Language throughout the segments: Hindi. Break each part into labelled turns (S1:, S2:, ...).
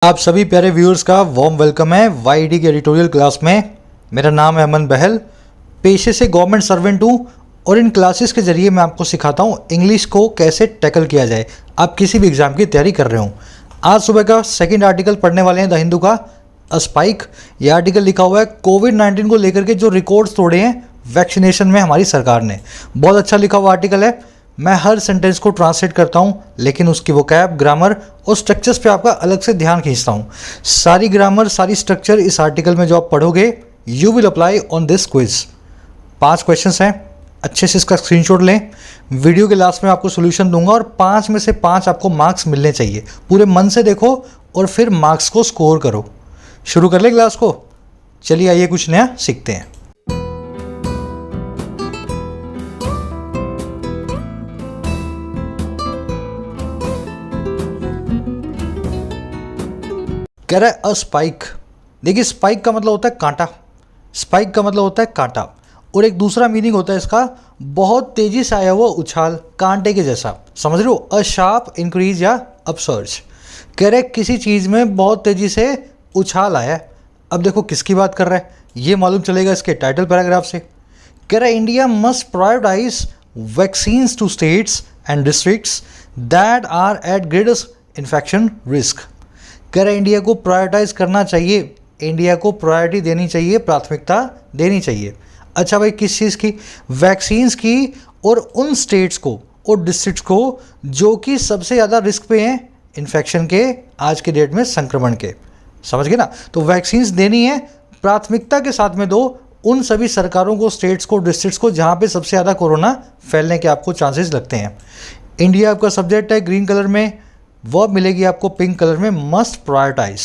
S1: आप सभी प्यारे व्यूअर्स का वार्म वेलकम है वाईडी की एडिटोरियल क्लास में। मेरा नाम है अमन बहल, पेशे से गवर्नमेंट सर्वेंट हूँ और इन क्लासेस के ज़रिए मैं आपको सिखाता हूँ इंग्लिश को कैसे टैकल किया जाए। आप किसी भी एग्ज़ाम की तैयारी कर रहे हो। आज सुबह का सेकंड आर्टिकल पढ़ने वाले हैं द हिंदू का स्पाइक। ये आर्टिकल लिखा हुआ है कोविड-19 को लेकर के जो रिकॉर्ड्स तोड़े हैं वैक्सीनेशन में हमारी सरकार ने। बहुत अच्छा लिखा हुआ आर्टिकल है। मैं हर सेंटेंस को ट्रांसलेट करता हूँ, लेकिन उसकी वोकैब, ग्रामर और स्ट्रक्चर्स पे आपका अलग से ध्यान खींचता हूँ। सारी ग्रामर, सारी स्ट्रक्चर इस आर्टिकल में जो आप पढ़ोगे you will apply on this quiz. 5 questions हैं, अच्छे से इसका स्क्रीनशॉट लें। वीडियो के लास्ट में आपको सोल्यूशन दूंगा और 5 में से 5 आपको मार्क्स मिलने चाहिए। पूरे मन से देखो और फिर मार्क्स को स्कोर करो। शुरू कर ले क्लास को। चलिए आइए कुछ नया सीखते हैं। कह रहा है अ स्पाइक। देखिए स्पाइक का मतलब होता है कांटा, स्पाइक का मतलब होता है कांटा, और एक दूसरा मीनिंग होता है इसका बहुत तेजी से आया हुआ उछाल, कांटे के जैसा। समझ रहे हो? अ शार्प इंक्रीज या अपसर्ज। कह रहे किसी चीज़ में बहुत तेजी से उछाल आया है। अब देखो किसकी बात कर रहा है ये मालूम चलेगा इसके टाइटल पैराग्राफ से। कह रहा है India must prioritize vaccines to states and districts that are at greatest infection risk. कह रहे इंडिया को प्रायोरिटाइज करना चाहिए, इंडिया को प्रायोरिटी देनी चाहिए, प्राथमिकता देनी चाहिए। अच्छा भाई किस चीज़ की? वैक्सीन्स की, और उन स्टेट्स को और डिस्ट्रिक्ट्स को जो कि सबसे ज़्यादा रिस्क पे हैं इन्फेक्शन के, आज के डेट में संक्रमण के। समझ गए ना? तो वैक्सीन्स देनी है, प्राथमिकता के साथ में दो उन सभी सरकारों को, स्टेट्स को, डिस्ट्रिक्ट्स को जहाँ पे सबसे ज़्यादा कोरोना फैलने के आपको चांसेस लगते हैं। इंडिया आपका सब्जेक्ट है ग्रीन कलर में, वर्ब मिलेगी आपको पिंक कलर में, मस्ट प्रायोरिटाइज।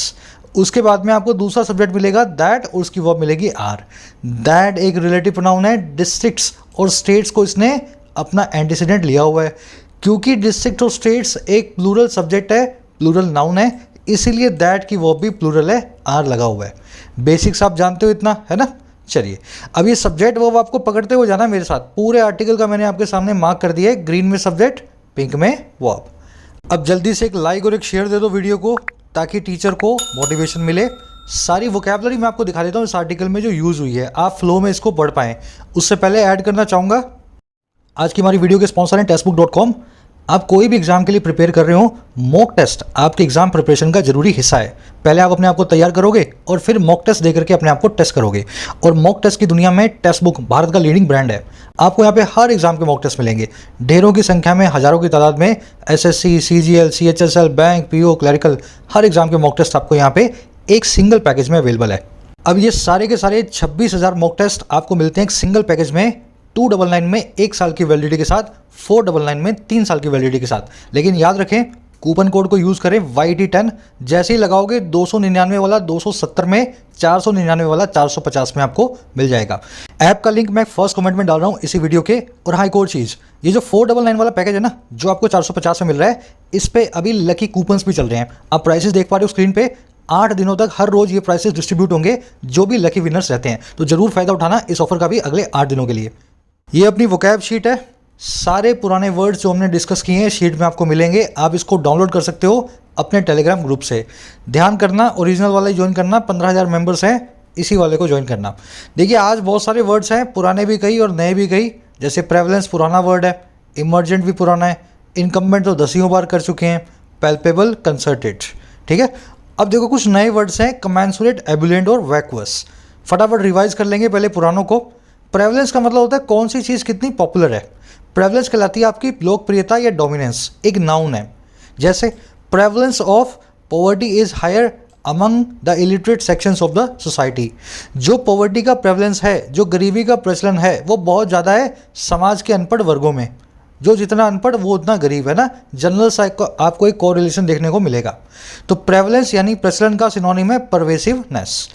S1: उसके बाद में आपको दूसरा सब्जेक्ट मिलेगा दैट, और उसकी वर्ब मिलेगी आर। दैट एक रिलेटिव प्रोनाउन है। डिस्ट्रिक्ट्स और स्टेट्स को इसने अपना एंटीसीडेंट लिया हुआ है, क्योंकि डिस्ट्रिक्ट और स्टेट्स एक प्लूरल सब्जेक्ट है, प्लूरल नाउन है, इसीलिए दैट की वर्ब भी प्लूरल है, आर लगा हुआ है। बेसिक्स आप जानते हो इतना, है ना? चलिए अब ये सब्जेक्ट वर्ब आपको पकड़ते हुए जाना मेरे साथ। पूरे आर्टिकल का मैंने आपके सामने मार्क कर दिया है, ग्रीन में सब्जेक्ट, पिंक में वर्ब। अब जल्दी से एक लाइक और एक शेयर दे दो वीडियो को, ताकि टीचर को मोटिवेशन मिले। सारी वोकैबुलरी मैं आपको दिखा देता हूँ इस आर्टिकल में जो यूज़ हुई है, आप फ्लो में इसको पढ़ पाएँ। उससे पहले ऐड करना चाहूँगा, आज की हमारी वीडियो के स्पॉन्सर हैं टेस्टबुक.com। आप कोई भी एग्जाम के लिए प्रिपेयर कर रहे हो, मॉक टेस्ट आपके एग्जाम प्रिपरेशन का जरूरी हिस्सा है। पहले आप अपने आप को तैयार करोगे और फिर मॉक टेस्ट दे करके अपने आप को टेस्ट करोगे। और मॉक टेस्ट की दुनिया में टेस्टबुक भारत का लीडिंग ब्रांड है। आपको यहाँ पे हर एग्जाम के मॉक टेस्ट मिलेंगे, ढेरों की संख्या में, हज़ारों की तादाद में। SSC, CGL, CHSL, bank, PO, clerical, हर एग्जाम के मॉक टेस्ट आपको यहाँ पे एक सिंगल पैकेज में अवेलेबल है। अब ये सारे के सारे 26,000 मॉक टेस्ट आपको मिलते हैं एक सिंगल पैकेज में, 299 में 1 साल की वैलिडिटी के साथ, 499 में 3 साल की वैलिडिटी के साथ। लेकिन याद रखें कूपन कोड को यूज़ करें YT10। जैसे ही लगाओगे 299 वाला 270 में, 499 वाला 450 में आपको मिल जाएगा। ऐप का लिंक मैं फर्स्ट कमेंट में डाल रहा हूँ इसी वीडियो के। और हाँ एक और चीज़, ये जो 499 वाला पैकेज है ना, जो आपको 450 में मिल रहा है, इस पर अभी लकी कूपन्स भी चल रहे हैं। आप प्राइसेस देख पा रहे हो स्क्रीन पे। 8 दिनों तक हर रोज़ ये प्राइसेस डिस्ट्रीब्यूट होंगे जो भी लकी विनर्स रहते हैं। तो जरूर फायदा उठाना इस ऑफर का भी अगले 8 दिनों के लिए। ये अपनी वोकैब शीट है, सारे पुराने वर्ड्स जो हमने डिस्कस किए हैं शीट में आपको मिलेंगे। आप इसको डाउनलोड कर सकते हो अपने टेलीग्राम ग्रुप से। ध्यान करना, ओरिजिनल वाला ही ज्वाइन करना, 15,000 मेंबर्स हैं, इसी वाले को ज्वाइन करना। देखिए आज बहुत सारे वर्ड्स हैं, पुराने भी कई और नए भी कई। जैसे प्रेवलेंस पुराना वर्ड है, इमरजेंट भी पुराना है, इनकम्बेंट तो 10 बार कर चुके हैं, पैल्पेबल, कंसर्टेड। ठीक है, अब देखो कुछ नए वर्ड्स हैं, कमेंसुरेट, एबुलेंट और वैक्वस। फटाफट रिवाइज कर लेंगे पहले पुरानों को। प्रेवलेंस का मतलब होता है कौन सी चीज़ कितनी पॉपुलर है। प्रेवलेंस कहलाती है आपकी लोकप्रियता या डोमिनेंस, एक नाउन है। जैसे prevalence of poverty is higher among the illiterate sections of the society. जो पॉवर्टी का प्रेवलेंस है, जो गरीबी का प्रचलन है, वो बहुत ज़्यादा है समाज के अनपढ़ वर्गों में। जो जितना अनपढ़ वो उतना गरीब है ना, जनरल साइड को आपको एक कोरिलेशन देखने को मिलेगा। तो प्रेवलेंस यानी प्रचलन का सिनोनिम है परवेसिवनेस।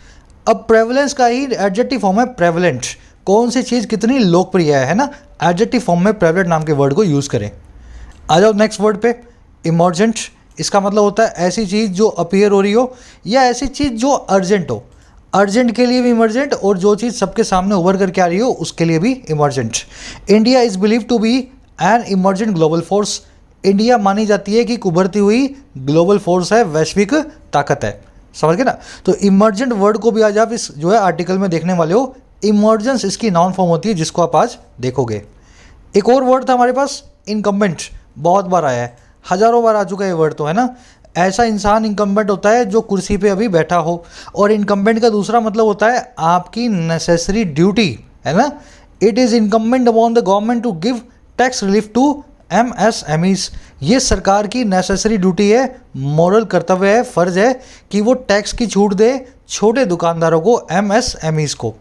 S1: अब प्रेवलेंस का ही एडजेक्टिव फॉर्म है प्रेवलेंट। कौन सी चीज़ कितनी लोकप्रिय है ना, एडजेक्टिव फॉर्म में प्रेवलेंट नाम के वर्ड को यूज़ करें। आ जाओ नेक्स्ट वर्ड पे, इमर्जेंट। इसका मतलब होता है ऐसी चीज़ जो अपीयर हो रही हो या ऐसी चीज़ जो अर्जेंट हो। अर्जेंट के लिए भी इमरजेंट, और जो चीज़ सबके सामने उभर करके आ रही हो उसके लिए भी emergent. India is believe to be an emergent global force. India मानी जाती है कि एक उभरती हुई ग्लोबल फोर्स है, वैश्विक ताकत है। समझ गए ना। तो इमर्जेंट वर्ड को भी आज आप इस जो है आर्टिकल में देखने वाले हो। इमर्जेंस इसकी नाउन फॉर्म होती है, जिसको आप आज देखोगे। एक और वर्ड था हमारे पास इनकम्बेंट, बहुत बार आया है, हज़ारों बार आ चुका है ये वर्ड तो, है ना। ऐसा इंसान इनकम्बेंट होता है जो कुर्सी पे अभी बैठा हो। और इनकम्बेंट का दूसरा मतलब होता है आपकी नेसेसरी ड्यूटी, है ना। It is incumbent upon the government to give tax relief to MSMEs। ये सरकार की नेसेसरी ड्यूटी है, मॉरल कर्तव्य है, फ़र्ज है कि वो टैक्स की छूट दे छोटे दुकानदारों को, MSMEs को।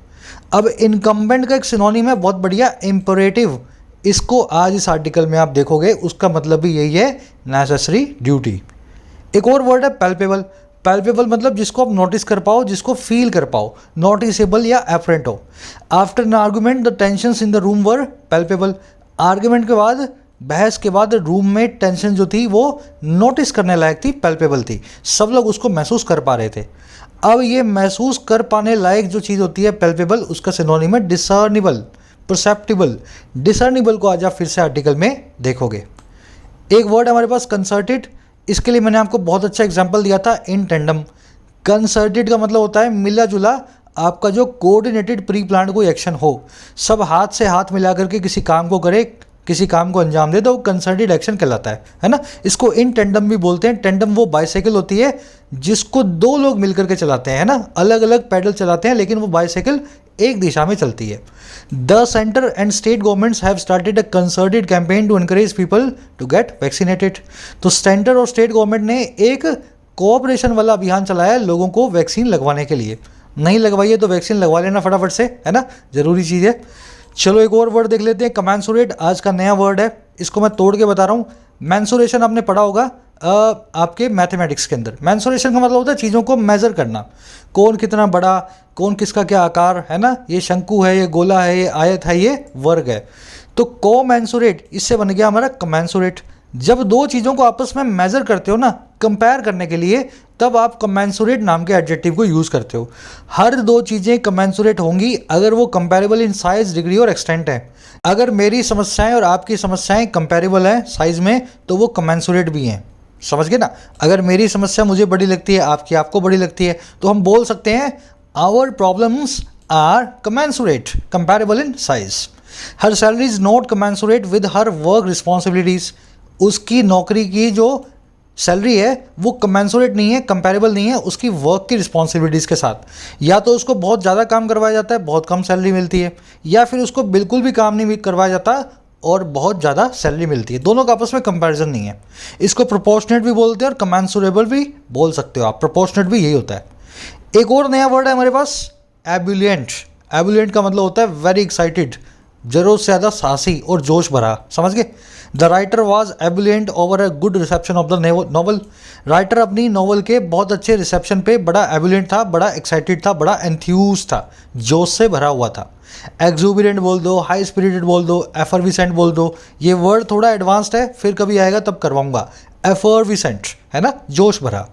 S1: अब इनकम्बेंट का एक सिनोनिम है बहुत बढ़िया, इम्परेटिव। इसको आज इस आर्टिकल में आप देखोगे, उसका मतलब भी यही है, नेसेसरी ड्यूटी। एक और वर्ड है पैल्पेबल। पैल्पेबल मतलब जिसको आप नोटिस कर पाओ, जिसको फील कर पाओ, नोटिसेबल या एफरेंट हो। After N argument the tensions in the room were palpable. Argument के बाद, बहस के बाद रूम में टेंशन जो थी वो नोटिस करने लायक थी, पैल्पेबल थी, सब लोग उसको महसूस कर पा रहे थे। अब ये महसूस कर पाने लायक जो चीज़ होती है पैल्पेबल, उसका सिनोनिम है डिसर्निबल, परसेप्टिबल। डिसर्निबल को आज आप फिर से आर्टिकल में देखोगे। एक वर्ड हमारे पास कंसर्टेड। इसके लिए मैंने आपको बहुत अच्छा एग्जाम्पल दिया था, इन टेंडम। कंसर्टेड का मतलब होता है मिला जुला, आपका जो कोऑर्डिनेटेड प्री प्लान कोई एक्शन हो, सब हाथ से हाथ मिला करके किसी काम को करे, किसी काम को अंजाम दे, तो वो कंसर्टेड एक्शन कहलाता है ना। इसको इन टेंडम भी बोलते हैं। टेंडम वो बाइसाइकिल होती है जिसको दो लोग मिलकर के चलाते हैं, है ना, अलग अलग पैडल चलाते हैं, लेकिन वो बाइसाइकिल एक दिशा में चलती है। The centre and state governments have started a concerted campaign to encourage people to get vaccinated. तो सेंटर और स्टेट गवर्नमेंट ने एक कोऑपरेशन वाला अभियान चलाया है लोगों को वैक्सीन लगवाने के लिए। नहीं लगवाइए तो वैक्सीन लगवा लेना फटाफट से, है ना, ज़रूरी चीज़ है। चलो एक और वर्ड देख लेते हैं, कमेंसुरेट। आज का नया वर्ड है, इसको मैं तोड़ के बता रहा हूँ। मैंसुरेशन आपने पढ़ा होगा आपके मैथमेटिक्स के अंदर। मैंसुरेशन का मतलब होता है चीज़ों को मेज़र करना, कौन कितना बड़ा, कौन किसका क्या आकार, है ना, ये शंकु है, ये गोला है, ये आयत है, ये वर्ग है। तो कोमेंसुरेट, इससे बन गया हमारा कमेंसुरेट। जब दो चीज़ों को आपस में मेज़र करते हो ना, कंपेयर करने के लिए, तब आप कमेंसुरेट नाम के एडजेक्टिव को यूज़ करते हो। हर दो चीज़ें कमेंसुरेट होंगी अगर वो कंपेरेबल इन साइज, डिग्री और एक्सटेंट है। अगर मेरी समस्याएं और आपकी समस्याएं कंपेरेबल हैं साइज में, तो वो कमेंसुरेट भी हैं। समझ गए ना। अगर मेरी समस्या मुझे बड़ी लगती है, आपकी आपको बड़ी लगती है, तो हम बोल सकते हैं our problems are commensurate, comparable in size. Her salary is not commensurate with her work responsibilities. उसकी नौकरी की जो सैलरी है वो कमेंसुरेट नहीं है, कंपेरेबल नहीं है उसकी वर्क की रिस्पॉन्सिबिलिटीज़ के साथ। या तो उसको बहुत ज़्यादा काम करवाया जाता है, बहुत कम सैलरी मिलती है, या फिर उसको बिल्कुल भी काम नहीं करवाया जाता और बहुत ज़्यादा सैलरी मिलती है। दोनों का आपस में कंपैरिजन नहीं है। इसको प्रोपोर्शनेट भी बोलते हैं और कमेंसुरेबल भी बोल सकते हो आप। प्रोपोर्शनेट भी यही होता है। एक और नया वर्ड है हमारे पास, एब्यूलेंट। एब्यूलेंट का मतलब होता है वेरी एक्साइटेड, जरूरत से ज़्यादा साहसी और जोश भरा। समझ गए। The writer was ebullient over a good reception of the novel. Writer अपनी नॉवल के बहुत अच्छे रिसेप्शन पे बड़ा एब्यूलेंट था, बड़ा एक्साइटेड था, बड़ा एंथ्यूज था, जोश से भरा हुआ था। एक्सूबिलेंट बोल दो, हाई स्पिरिटेड बोल दो, एफर्विसेंट बोल दो। ये वर्ड थोड़ा एडवांस्ड है, फिर कभी आएगा तब करवाऊंगा। एफर्विसेंट, है ना, जोश भरा।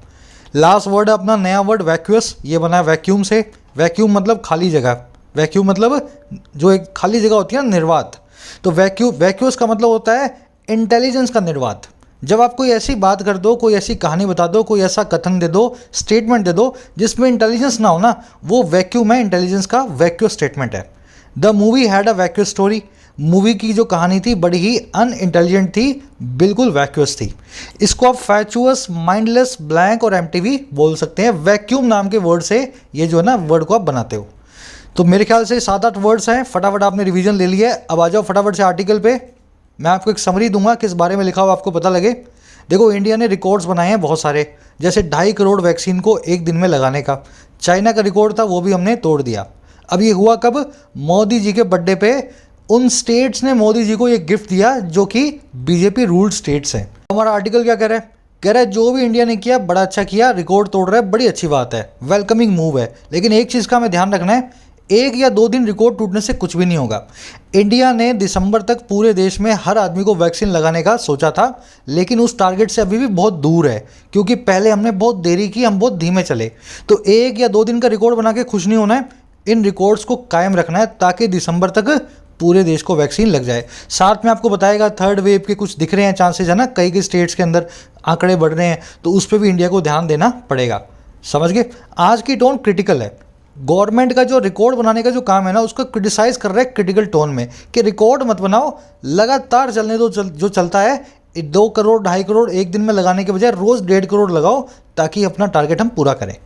S1: लास्ट वर्ड है अपना नया वर्ड वैक्यूअस। ये बना है वैक्यूम से। वैक्यूम मतलब खाली जगह, वैक्यूम मतलब जो एक खाली जगह होती है ना, निर्वात। तो वैक्यूअस का मतलब होता है इंटेलिजेंस का निर्वात। जब आप कोई ऐसी बात कर दो, कोई ऐसी कहानी बता दो, कोई ऐसा कथन दे दो, स्टेटमेंट दे दो जिसमें इंटेलिजेंस ना हो ना, वो वैक्यूम है, इंटेलिजेंस का वैक्यूअस स्टेटमेंट है। The movie had a vacuous story. Movie की जो कहानी थी बड़ी ही अनइंटेलिजेंट थी, बिल्कुल वैक्यूअस थी। इसको आप फैचुअस, माइंडलेस, ब्लैंक और एम्प्टी बोल सकते हैं। वैक्यूम नाम के वर्ड से ये जो है ना वर्ड को आप बनाते हो। तो मेरे ख्याल से 7-8 वर्ड्स हैं, फटाफट आपने रिवीजन ले लिया है। अब आ जाओ फटाफट से आर्टिकल पे। मैं आपको एक समरी दूंगा किस बारे में लिखा हुआ आपको पता लगे। देखो, इंडिया ने रिकॉर्ड्स बनाए हैं बहुत सारे, जैसे 2.5 करोड़ वैक्सीन को एक दिन में लगाने का। चाइना का रिकॉर्ड था, वो भी हमने तोड़ दिया। अब ये हुआ कब? मोदी जी के बर्थडे पे उन स्टेट्स ने मोदी जी को ये गिफ्ट दिया जो कि बीजेपी रूल्ड स्टेट्स हैं। हमारा आर्टिकल क्या कह रहा है? कह रहा है जो भी इंडिया ने किया बड़ा अच्छा किया, रिकॉर्ड तोड़ रहा है, बड़ी अच्छी बात है, वेलकमिंग मूव है। लेकिन एक चीज़ का हमें ध्यान रखना है, 1 या 2 दिन रिकॉर्ड टूटने से कुछ भी नहीं होगा। इंडिया ने दिसंबर तक पूरे देश में हर आदमी को वैक्सीन लगाने का सोचा था, लेकिन उस टारगेट से अभी भी बहुत दूर है, क्योंकि पहले हमने बहुत देरी की, हम बहुत धीमे चले। तो 1 या 2 दिन का रिकॉर्ड बना के खुश नहीं होना है, इन रिकॉर्ड्स को कायम रखना है ताकि दिसंबर तक पूरे देश को वैक्सीन लग जाए। साथ में आपको बताएगा थर्ड वेव के कुछ दिख रहे हैं चांसेस, है ना, कई कई स्टेट्स के अंदर आंकड़े बढ़ रहे हैं, तो उस पर भी इंडिया को ध्यान देना पड़ेगा। समझ गए। आज की टोन क्रिटिकल है। गवर्नमेंट का जो रिकॉर्ड बनाने का जो काम है ना, उसको क्रिटिसाइज कर रहा है क्रिटिकल टोन में कि रिकॉर्ड मत बनाओ, लगातार चलने दो। जो चलता है 2 करोड़ 2.5 करोड़ एक दिन में लगाने के बजाय रोज़ 1.5 करोड़ लगाओ, ताकि अपना टारगेट हम पूरा करें।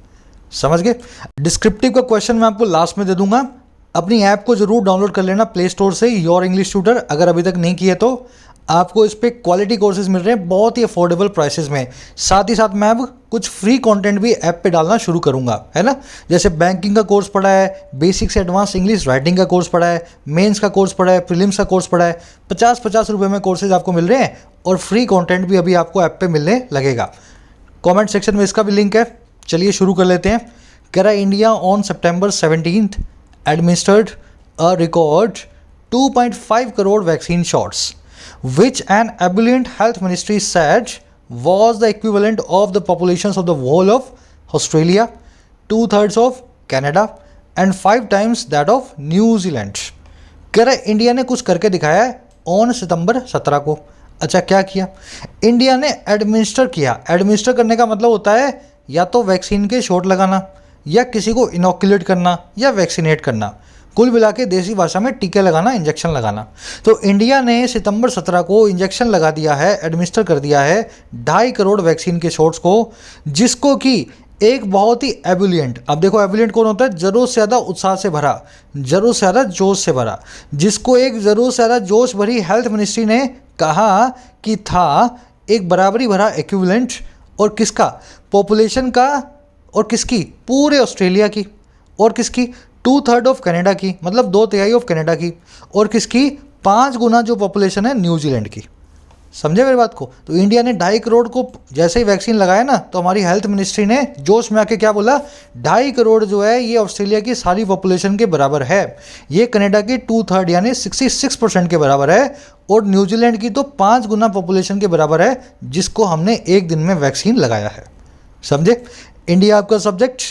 S1: समझ गए। डिस्क्रिप्टिव का क्वेश्चन मैं आपको लास्ट में दे दूंगा। अपनी ऐप को जरूर डाउनलोड कर लेना प्ले स्टोर से, योर इंग्लिश ट्यूटर, अगर अभी तक नहीं किए तो। आपको इस पे क्वालिटी कोर्सेज मिल रहे हैं बहुत ही अफोर्डेबल प्राइसेस में। साथ ही साथ मैं अब कुछ फ्री कंटेंट भी ऐप पे डालना शुरू करूंगा, है ना। जैसे बैंकिंग का कोर्स पढ़ा है, बेसिक से एडवांस इंग्लिश राइटिंग का कोर्स पढ़ा है, मेंस का कोर्स पढ़ा है, प्रीलिम्स का कोर्स पढ़ा है। 50-50 रुपये में कोर्सेज आपको मिल रहे हैं और फ्री कंटेंट भी अभी आपको ऐप पे मिलने लगेगा। कमेंट सेक्शन में इसका भी लिंक है। चलिए शुरू कर लेते हैं। कह रहा है India on September 17 administered a record 2.5 crore vaccine shots, which an ebullient health ministry said was the equivalent of the populations of the whole of Australia, 2/3 of Canada and 5 times that of New Zealand। कह रहा है इंडिया ने कुछ करके दिखाया है ऑन सितंबर 17 को। अच्छा, क्या किया? इंडिया ने एडमिनिस्टर किया। एडमिनिस्टर करने का मतलब होता है या तो वैक्सीन के शॉट लगाना, या किसी को इनोकुलेट करना, या वैक्सीनेट करना। कुल मिला के देसी भाषा में टीके लगाना, इंजेक्शन लगाना। तो इंडिया ने सितंबर 17 को इंजेक्शन लगा दिया है, एडमिनिस्टर कर दिया है 2.5 करोड़ वैक्सीन के शॉट्स को, जिसको कि एक बहुत ही एबुलियंट, अब देखो एबुलियंट कौन होता है? ज़रूरत से ज़्यादा उत्साह से भरा, ज़रूरत से ज़्यादा जोश से भरा, जिसको एक ज़रूरत से ज़्यादा जोश भरी हेल्थ मिनिस्ट्री ने कहा कि था एक बराबरी भरा इक्विवेलेंट, और किसका? पॉपुलेशन का, और किसकी? पूरे ऑस्ट्रेलिया की, और किसकी? 2/3 ऑफ कनाडा की, मतलब 2/3 ऑफ कनाडा की, और किसकी? 5 गुना जो पॉपुलेशन है न्यूजीलैंड की। समझे मेरी बात को? तो इंडिया ने 2.5 करोड़ को जैसे ही वैक्सीन लगाया ना, तो हमारी हेल्थ मिनिस्ट्री ने जोश में आके क्या बोला? 2.5 करोड़ जो है ये ऑस्ट्रेलिया की सारी पॉपुलेशन के बराबर है, ये कनाडा की 2/3 यानी 66% के बराबर है, और न्यूजीलैंड की तो 5 गुना पॉपुलेशन के बराबर है, जिसको हमने एक दिन में वैक्सीन लगाया है। समझे? इंडिया आपका सब्जेक्ट,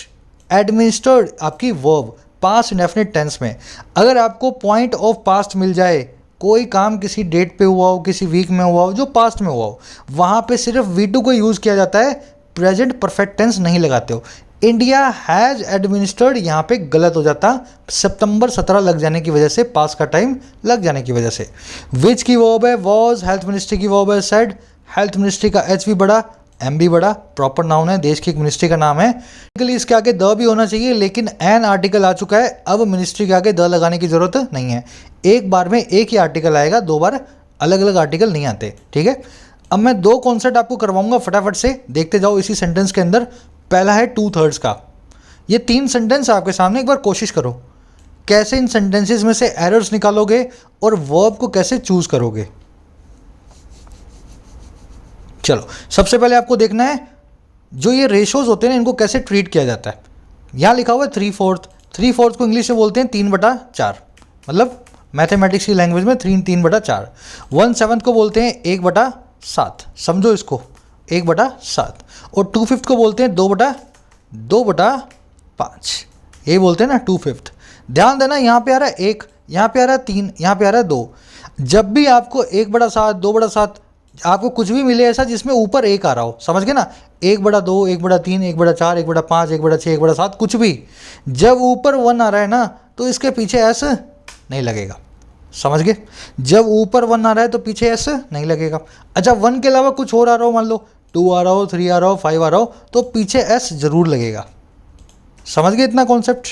S1: एडमिनिस्टर्ड आपकी वर्ब, पास्ट इंडेफिनिट टेंस में। अगर आपको पॉइंट ऑफ पास्ट मिल जाए, कोई काम किसी डेट पे हुआ हो, किसी वीक में हुआ हो, जो पास्ट में हुआ हो, वहाँ पे सिर्फ V2 को यूज़ किया जाता है, प्रेजेंट परफेक्ट टेंस नहीं लगाते हो। इंडिया हैज़ एडमिनिस्टर्ड यहाँ पे गलत हो जाता, सितंबर 17 लग जाने की वजह से, पास का टाइम लग जाने की वजह से। विच की वर्ब है? वॉज। हेल्थ मिनिस्ट्री की वर्ब है सेड। हेल्थ मिनिस्ट्री का H भी बड़ा, M भी बड़ा, प्रॉपर नाउन है, देश की एक मिनिस्ट्री का नाम है। इसके आगे द भी होना चाहिए, लेकिन एन आर्टिकल आ चुका है, अब मिनिस्ट्री के आगे द लगाने की जरूरत नहीं है। एक बार में एक ही आर्टिकल आएगा, 2 बार अलग अलग आर्टिकल नहीं आते, ठीक है। अब मैं 2 कॉन्सेप्ट आपको करवाऊंगा, फटाफट से देखते जाओ इसी सेंटेंस के अंदर। पहला है 2/3 का। ये 3 सेंटेंस आपके सामने, एक बार कोशिश करो कैसे इन सेंटेंसेस में से एरर्स निकालोगे और वर्ब को कैसे चूज करोगे। चलो, सबसे पहले आपको देखना है जो ये रेशोज होते हैं ना, इनको कैसे ट्रीट किया जाता है। यहाँ लिखा हुआ है 3/4। 3/4 को इंग्लिश में बोलते हैं 3/4, मतलब मैथमेटिक्स की लैंग्वेज में 3/4। 1/7 को बोलते हैं 1/7, समझो इसको, 1/7। और 2/5 को बोलते हैं 2/5, ये बोलते हैं ना 2/5। ध्यान देना, यहाँ पे आ रहा है 1, यहाँ पे आ रहा है 3, यहाँ पे आ रहा है 2। जब भी आपको 1/7, 2/7, आपको कुछ भी मिले ऐसा जिसमें ऊपर 1 आ रहा हो, समझ गए ना, 1/2, 1/3, 1/4, 1/5, 1/6, 1/7, कुछ भी, जब ऊपर 1 आ रहा है ना, तो इसके पीछे एस नहीं लगेगा। समझ गए? जब ऊपर 1 आ रहा है तो पीछे एस नहीं लगेगा। अच्छा, 1 के अलावा कुछ और आ रहा हो, मान लो 2 आ रहा हो, 3 आ रहा हो, 5 आ रहा हो, तो पीछे एस जरूर लगेगा। समझ गए इतना कॉन्सेप्ट?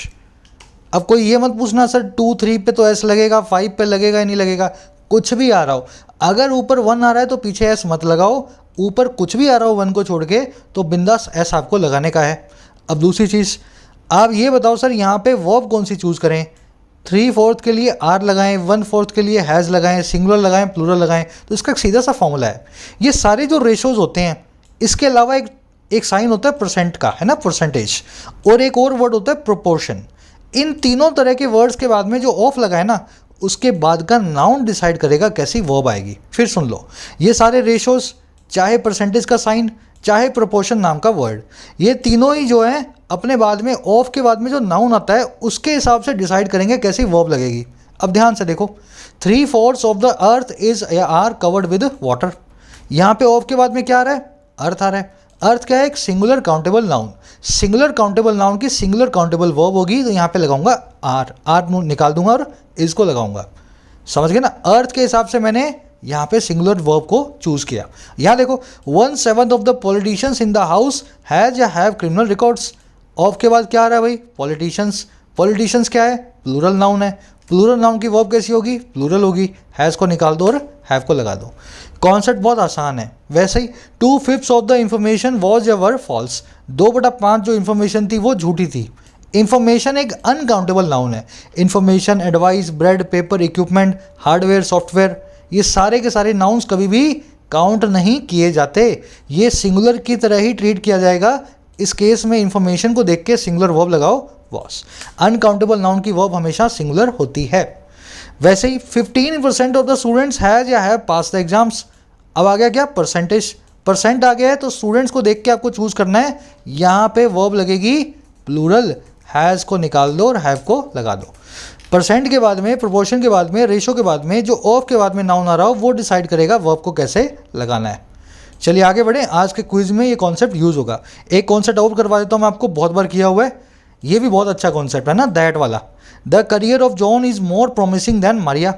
S1: अब कोई ये मत पूछना सर 2, 3 पे तो एस लगेगा, 5 पे लगेगा या नहीं लगेगा। कुछ भी आ रहा हो, अगर ऊपर 1 आ रहा है तो पीछे एस मत लगाओ, ऊपर कुछ भी आ रहा हो 1 को छोड़ के, तो बिंदास एस आपको लगाने का है। अब दूसरी चीज़, आप ये बताओ सर यहाँ पे वर्ब कौन सी चूज़ करें? 3/4 के लिए आर लगाएं, 1/4 के लिए हैज़ लगाएं, सिंगुलर लगाएं, प्लूरल लगाएं। तो इसका एक सीधा सा फॉर्मूला है। ये सारे जो रेशोज होते हैं, इसके अलावा एक साइन होता है परसेंट का, है ना, परसेंटेज, और एक और वर्ड होता है प्रोपोर्शन। इन तीनों तरह के वर्ड्स के बाद में जो ऑफ लगा है ना, उसके बाद का नाउन डिसाइड करेगा कैसी वर्ब आएगी। फिर सुन लो, ये सारे रेशोज, चाहे परसेंटेज का साइन, चाहे प्रोपोर्शन नाम का वर्ड, ये तीनों ही जो है अपने बाद में ऑफ के बाद में जो नाउन आता है उसके हिसाब से डिसाइड करेंगे कैसी वर्ब लगेगी। अब ध्यान से देखो, 3/4 of the earth is are covered with water. यहाँ पे ऑफ के बाद में क्या आ रहा है, अर्थ आ रहा है। अर्थ क्या है, एक singular countable noun. Singular countable noun की सिंगुलर काउंटेबल वर्ब होगी, तो यहाँ पे लगाऊंगा आर, आर निकाल दूंगा और इसको लगाऊंगा। समझ गए ना, अर्थ के हिसाब से मैंने यहाँ पे सिंगुलर वर्ब को चूज किया। यहाँ देखो 1/7 of the politicians in the house has या हैव क्रिमिनल रिकॉर्ड्स। ऑफ के बाद क्या आ रहा है भाई, पॉलिटिशियंस। पॉलिटिशियंस क्या है, प्लूरल नाउन है। प्लूरल नाउन की वर्ब कैसी होगी, प्लूरल होगी। हैज़ को निकाल दो और हैव को लगा दो। कॉन्सेप्ट बहुत आसान है। वैसे ही 2/5 of the information was ever false. 2/5 जो इन्फॉर्मेशन थी वो झूठी थी। इंफॉर्मेशन एक अनकाउंटेबल नाउन है। Information, advice, bread, paper, equipment, hardware, software, ये सारे के सारे नाउन्स कभी भी काउंट नहीं किए जाते। ये सिंगुलर की तरह ही ट्रीट किया जाएगा। इस केस में इंफॉर्मेशन को देख के सिंगुलर वर्ब लगाओ, वॉस। अनकाउंटेबल नाउन की वर्ब हमेशा सिंगुलर होती है। वैसे ही 15% ऑफ द स्टूडेंट्स हैज या हैव पास द एग्जाम्स। अब आ गया क्या, परसेंटेज। परसेंट आ गया है तो स्टूडेंट्स को देख के आपको चूज करना है। यहाँ पे वर्ब लगेगी प्लूरल, हैज़ को निकाल दो और हैव को लगा दो। परसेंट के बाद में, प्रोपोर्शन के बाद में, रेशो के बाद में जो ऑफ के बाद में नाउन आ रहा हो वो डिसाइड करेगा वर्ब को कैसे लगाना है। चलिए आगे बढ़े। आज के क्विज में ये कॉन्सेप्ट यूज़ होगा। एक कॉन्सेप्ट और करवा देता हूँ मैं आपको, बहुत बार किया हुआ है, ये भी बहुत अच्छा कॉन्सेप्ट है ना, दैट वाला। The career of John is more promising than Maria.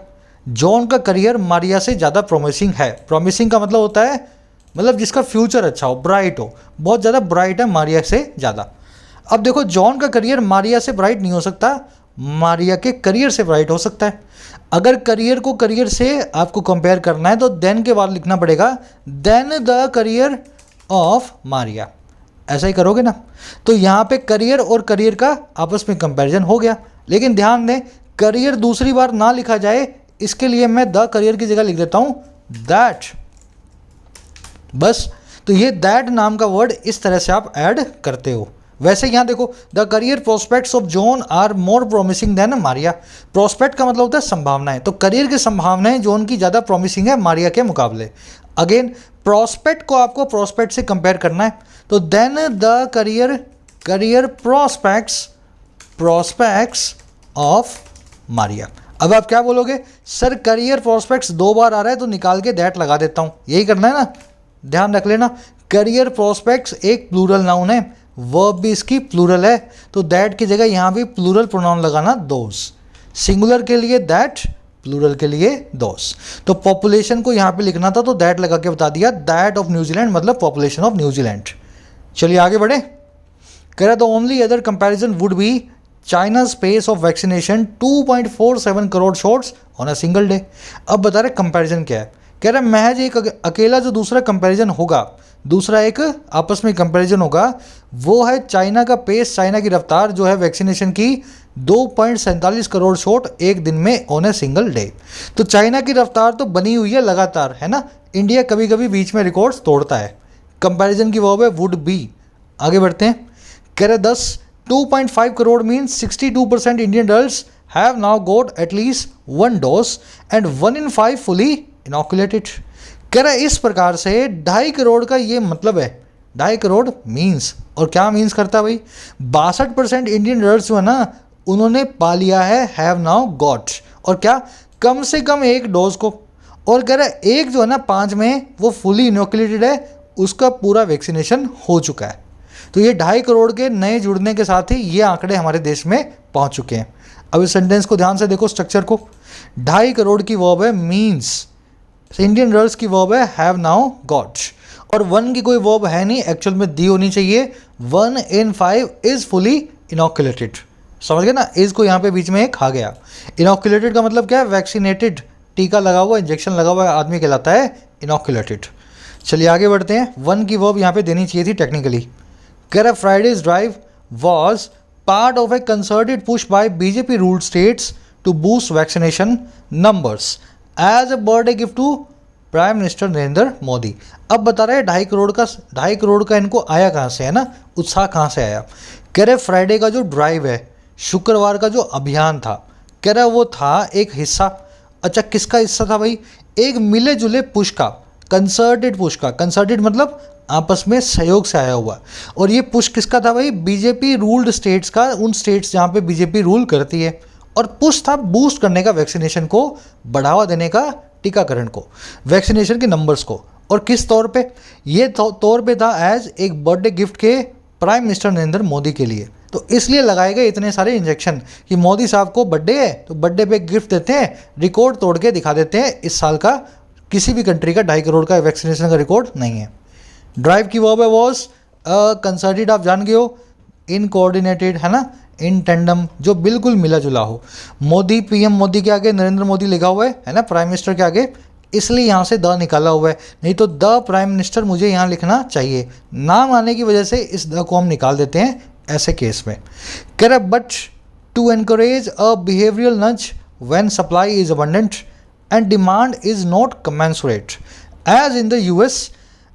S1: John का करियर मारिया से ज़्यादा प्रोमिसिंग है। प्रोमिसिंग का मतलब होता है, मतलब जिसका फ्यूचर अच्छा हो, ब्राइट हो, बहुत ज़्यादा ब्राइट है मारिया से ज़्यादा। अब देखो, जॉन का करियर मारिया से ब्राइट नहीं हो सकता, मारिया के करियर से ब्राइट हो सकता है। अगर करियर को करियर से आपको कंपेयर करना है तो देन के बाद लिखना पड़ेगा then the career of Maria. ऐसा ही करोगे ना, तो यहाँ पे करियर और करियर का आपस में कंपैरिजन हो गया। लेकिन ध्यान दें, करियर दूसरी बार ना लिखा जाए, इसके लिए मैं द करियर की जगह लिख देता हूँ दैट, बस। तो ये दैट नाम का वर्ड इस तरह से आप ऐड करते हो। वैसे यहाँ देखो, the career prospects of John are more promising than Maria. Prospect का मतलब होता है संभावनाएं, तो करियर की संभावनाएं जॉन की ज़्यादा प्रोमिसिंग है मारिया के मुकाबले। अगेन, प्रोस्पेक्ट को आपको प्रोस्पेक्ट से कंपेयर करना है, तो then the career prospects of Maria. अब आप क्या बोलोगे, सर करियर प्रोस्पेक्ट्स 2 बार आ रहा है तो निकाल के दैट लगा देता हूँ, यही करना है ना। ध्यान रख लेना, करियर प्रोस्पेक्ट्स एक प्लूरल नाउन है, वर्ब भी इसकी प्लूरल है, तो दैट की जगह यहाँ भी प्लूरल प्रोनाउन लगाना दोस। सिंगुलर के लिए दैट, प्लूरल के लिए दोस। तो पॉपुलेशन को यहाँ पे लिखना था तो दैट लगा के बता दिया, दैट ऑफ न्यूजीलैंड मतलब पॉपुलेशन ऑफ न्यूजीलैंड। चलिए आगे बढ़े। कह रहा the only other comparison would be China's pace of vaccination 2.47 crore shots on a single day. अब बता रहे कंपैरिजन क्या है। कह रहा महज एक अकेला जो दूसरा कंपैरिजन होगा, दूसरा एक आपस में कंपैरिजन होगा, वो है चाइना का पेस, चाइना की रफ्तार जो है वैक्सीनेशन की 2.47 करोड़ शॉट एक दिन में ऑन ए सिंगल डे। तो चाइना की रफ्तार तो बनी हुई है लगातार, है ना। इंडिया कभी कभी बीच में रिकॉर्ड्स तोड़ता है। कंपैरिजन की वर्ब है वुड बी। आगे बढ़ते हैं। कह रहे 2.5 crore means 62% Indian adults have now got at least 1 dose and 1 in 5 fully inoculated। कह रहा है इस प्रकार से 2.5 करोड़ का ये मतलब है। 2.5 करोड़ मीन्स, और क्या मीन्स करता है भाई, 62% इंडियन एडल्ट्स जो है ना उन्होंने पा लिया है, हैव नाउ गॉट, और क्या, कम से कम 1 डोज को। और कह रहा है एक जो है ना 5 में वो फुली इनोकुलेटेड है, उसका पूरा वैक्सीनेशन हो चुका है। तो ये 2.5 करोड़ के नए जुड़ने के साथ ही ये आंकड़े हमारे देश में पहुंच चुके हैं। अब इस सेंटेंस को ध्यान से देखो, स्ट्रक्चर को। 2.5 करोड़ की वर्ब है मीन्स, इंडियन एडल्ट्स की वर्ब है हैव नाउ गॉट, और 1 की कोई वर्ब है नहीं, एक्चुअल में दी होनी चाहिए 1 in 5 इज़ फुली इनोकुलेटेड। समझ गए ना, इज़ को यहाँ पे बीच में एक खा गया। इनोकुलेटेड का मतलब क्या है, वैक्सीनेटेड, टीका लगा हुआ, इंजेक्शन लगा हुआ आदमी कहलाता है इनोकुलेटेड। चलिए आगे बढ़ते हैं। 1 की वर्ब यहाँ पे देनी चाहिए थी टेक्निकली। कह रहा Friday's drive was part of a concerted push by BJP ruled states to boost vaccination numbers as a birthday gift to prime minister Narendra Modi. अब बता रहे हैं 2.5 करोड़ का इनको आया कहाँ से, है ना, उत्साह कहाँ से आया। कह रहे फ्राइडे का जो ड्राइव है, शुक्रवार का जो अभियान था, कह रहा वो था एक हिस्सा। अच्छा किसका हिस्सा था भाई, एक मिले जुले पुश का, कंसर्टेड पुश का। कंसर्टेड मतलब आपस में सहयोग से आया हुआ। और ये पुश किसका था भाई, बीजेपी रूल्ड स्टेट्स का, उन स्टेट्स जहाँ पे बीजेपी रूल करती है। और पुश था बूस्ट करने का, वैक्सीनेशन को बढ़ावा देने का, टीकाकरण को, वैक्सीनेशन के नंबर्स को। और किस तौर पे? ये तौर पे था एज एक बर्थडे गिफ्ट के प्राइम मिनिस्टर नरेंद्र मोदी के लिए। तो इसलिए लगाए गए इतने सारे इंजेक्शन कि मोदी साहब को बर्थडे है तो बर्थडे पे गिफ्ट देते हैं, रिकॉर्ड तोड़ के दिखा देते हैं इस साल का किसी भी कंट्री का 2.5 करोड़ का वैक्सीनेशन का रिकॉर्ड नहीं है। ड्राइव की वर्ब है वॉज, कंसर्टेड आप जान गए हो, इन कोऑर्डिनेटेड है ना, इन टेंडम जो बिल्कुल मिला जुला हो। मोदी, पीएम मोदी के आगे नरेंद्र मोदी लिखा हुआ है ना, प्राइम मिनिस्टर के आगे, इसलिए यहाँ से द निकाला हुआ है, नहीं तो द प्राइम मिनिस्टर मुझे यहाँ लिखना चाहिए। नाम आने की वजह से इस द को हम निकाल देते हैं ऐसे केस में। कह रहा but to encourage a behavioural nudge when supply is abundant and demand is not commensurate as in the US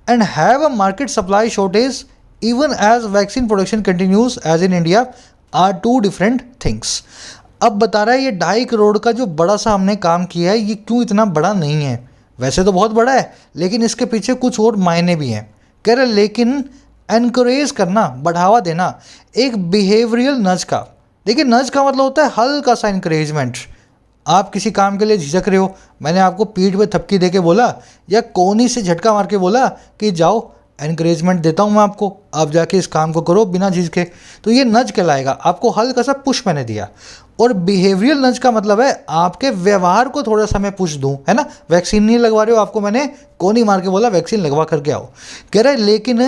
S1: and have a market supply shortage even as vaccine production continues as in India are two different things. अब बता रहा है ये 2.5 करोड़ का जो बड़ा सा हमने काम किया है ये क्यों इतना बड़ा नहीं है। वैसे तो बहुत बड़ा है लेकिन इसके पीछे कुछ और मायने भी हैं। कह रहे लेकिन एनकरेज करना, बढ़ावा देना एक बिहेवियरल नज का। देखिए नज का मतलब होता है हल्का सा इंकरेजमेंट। आप किसी काम के लिए झिझक रहे हो, मैंने आपको पीठ पे थपकी दे के बोला या कोनी से झटका मार के बोला कि जाओ एनकरेजमेंट देता हूँ मैं आपको, आप जाके इस काम को करो बिना झिझके, तो ये नज कहलाएगा। आपको हल्का सा पुश मैंने दिया। और बिहेवियरल नज का मतलब है आपके व्यवहार को थोड़ा सा मैं पुश दूँ, है ना। वैक्सीन नहीं लगवा रहे हो, आपको मैंने कोनी मार के बोला वैक्सीन लगवा करके आओ। कह रहे लेकिन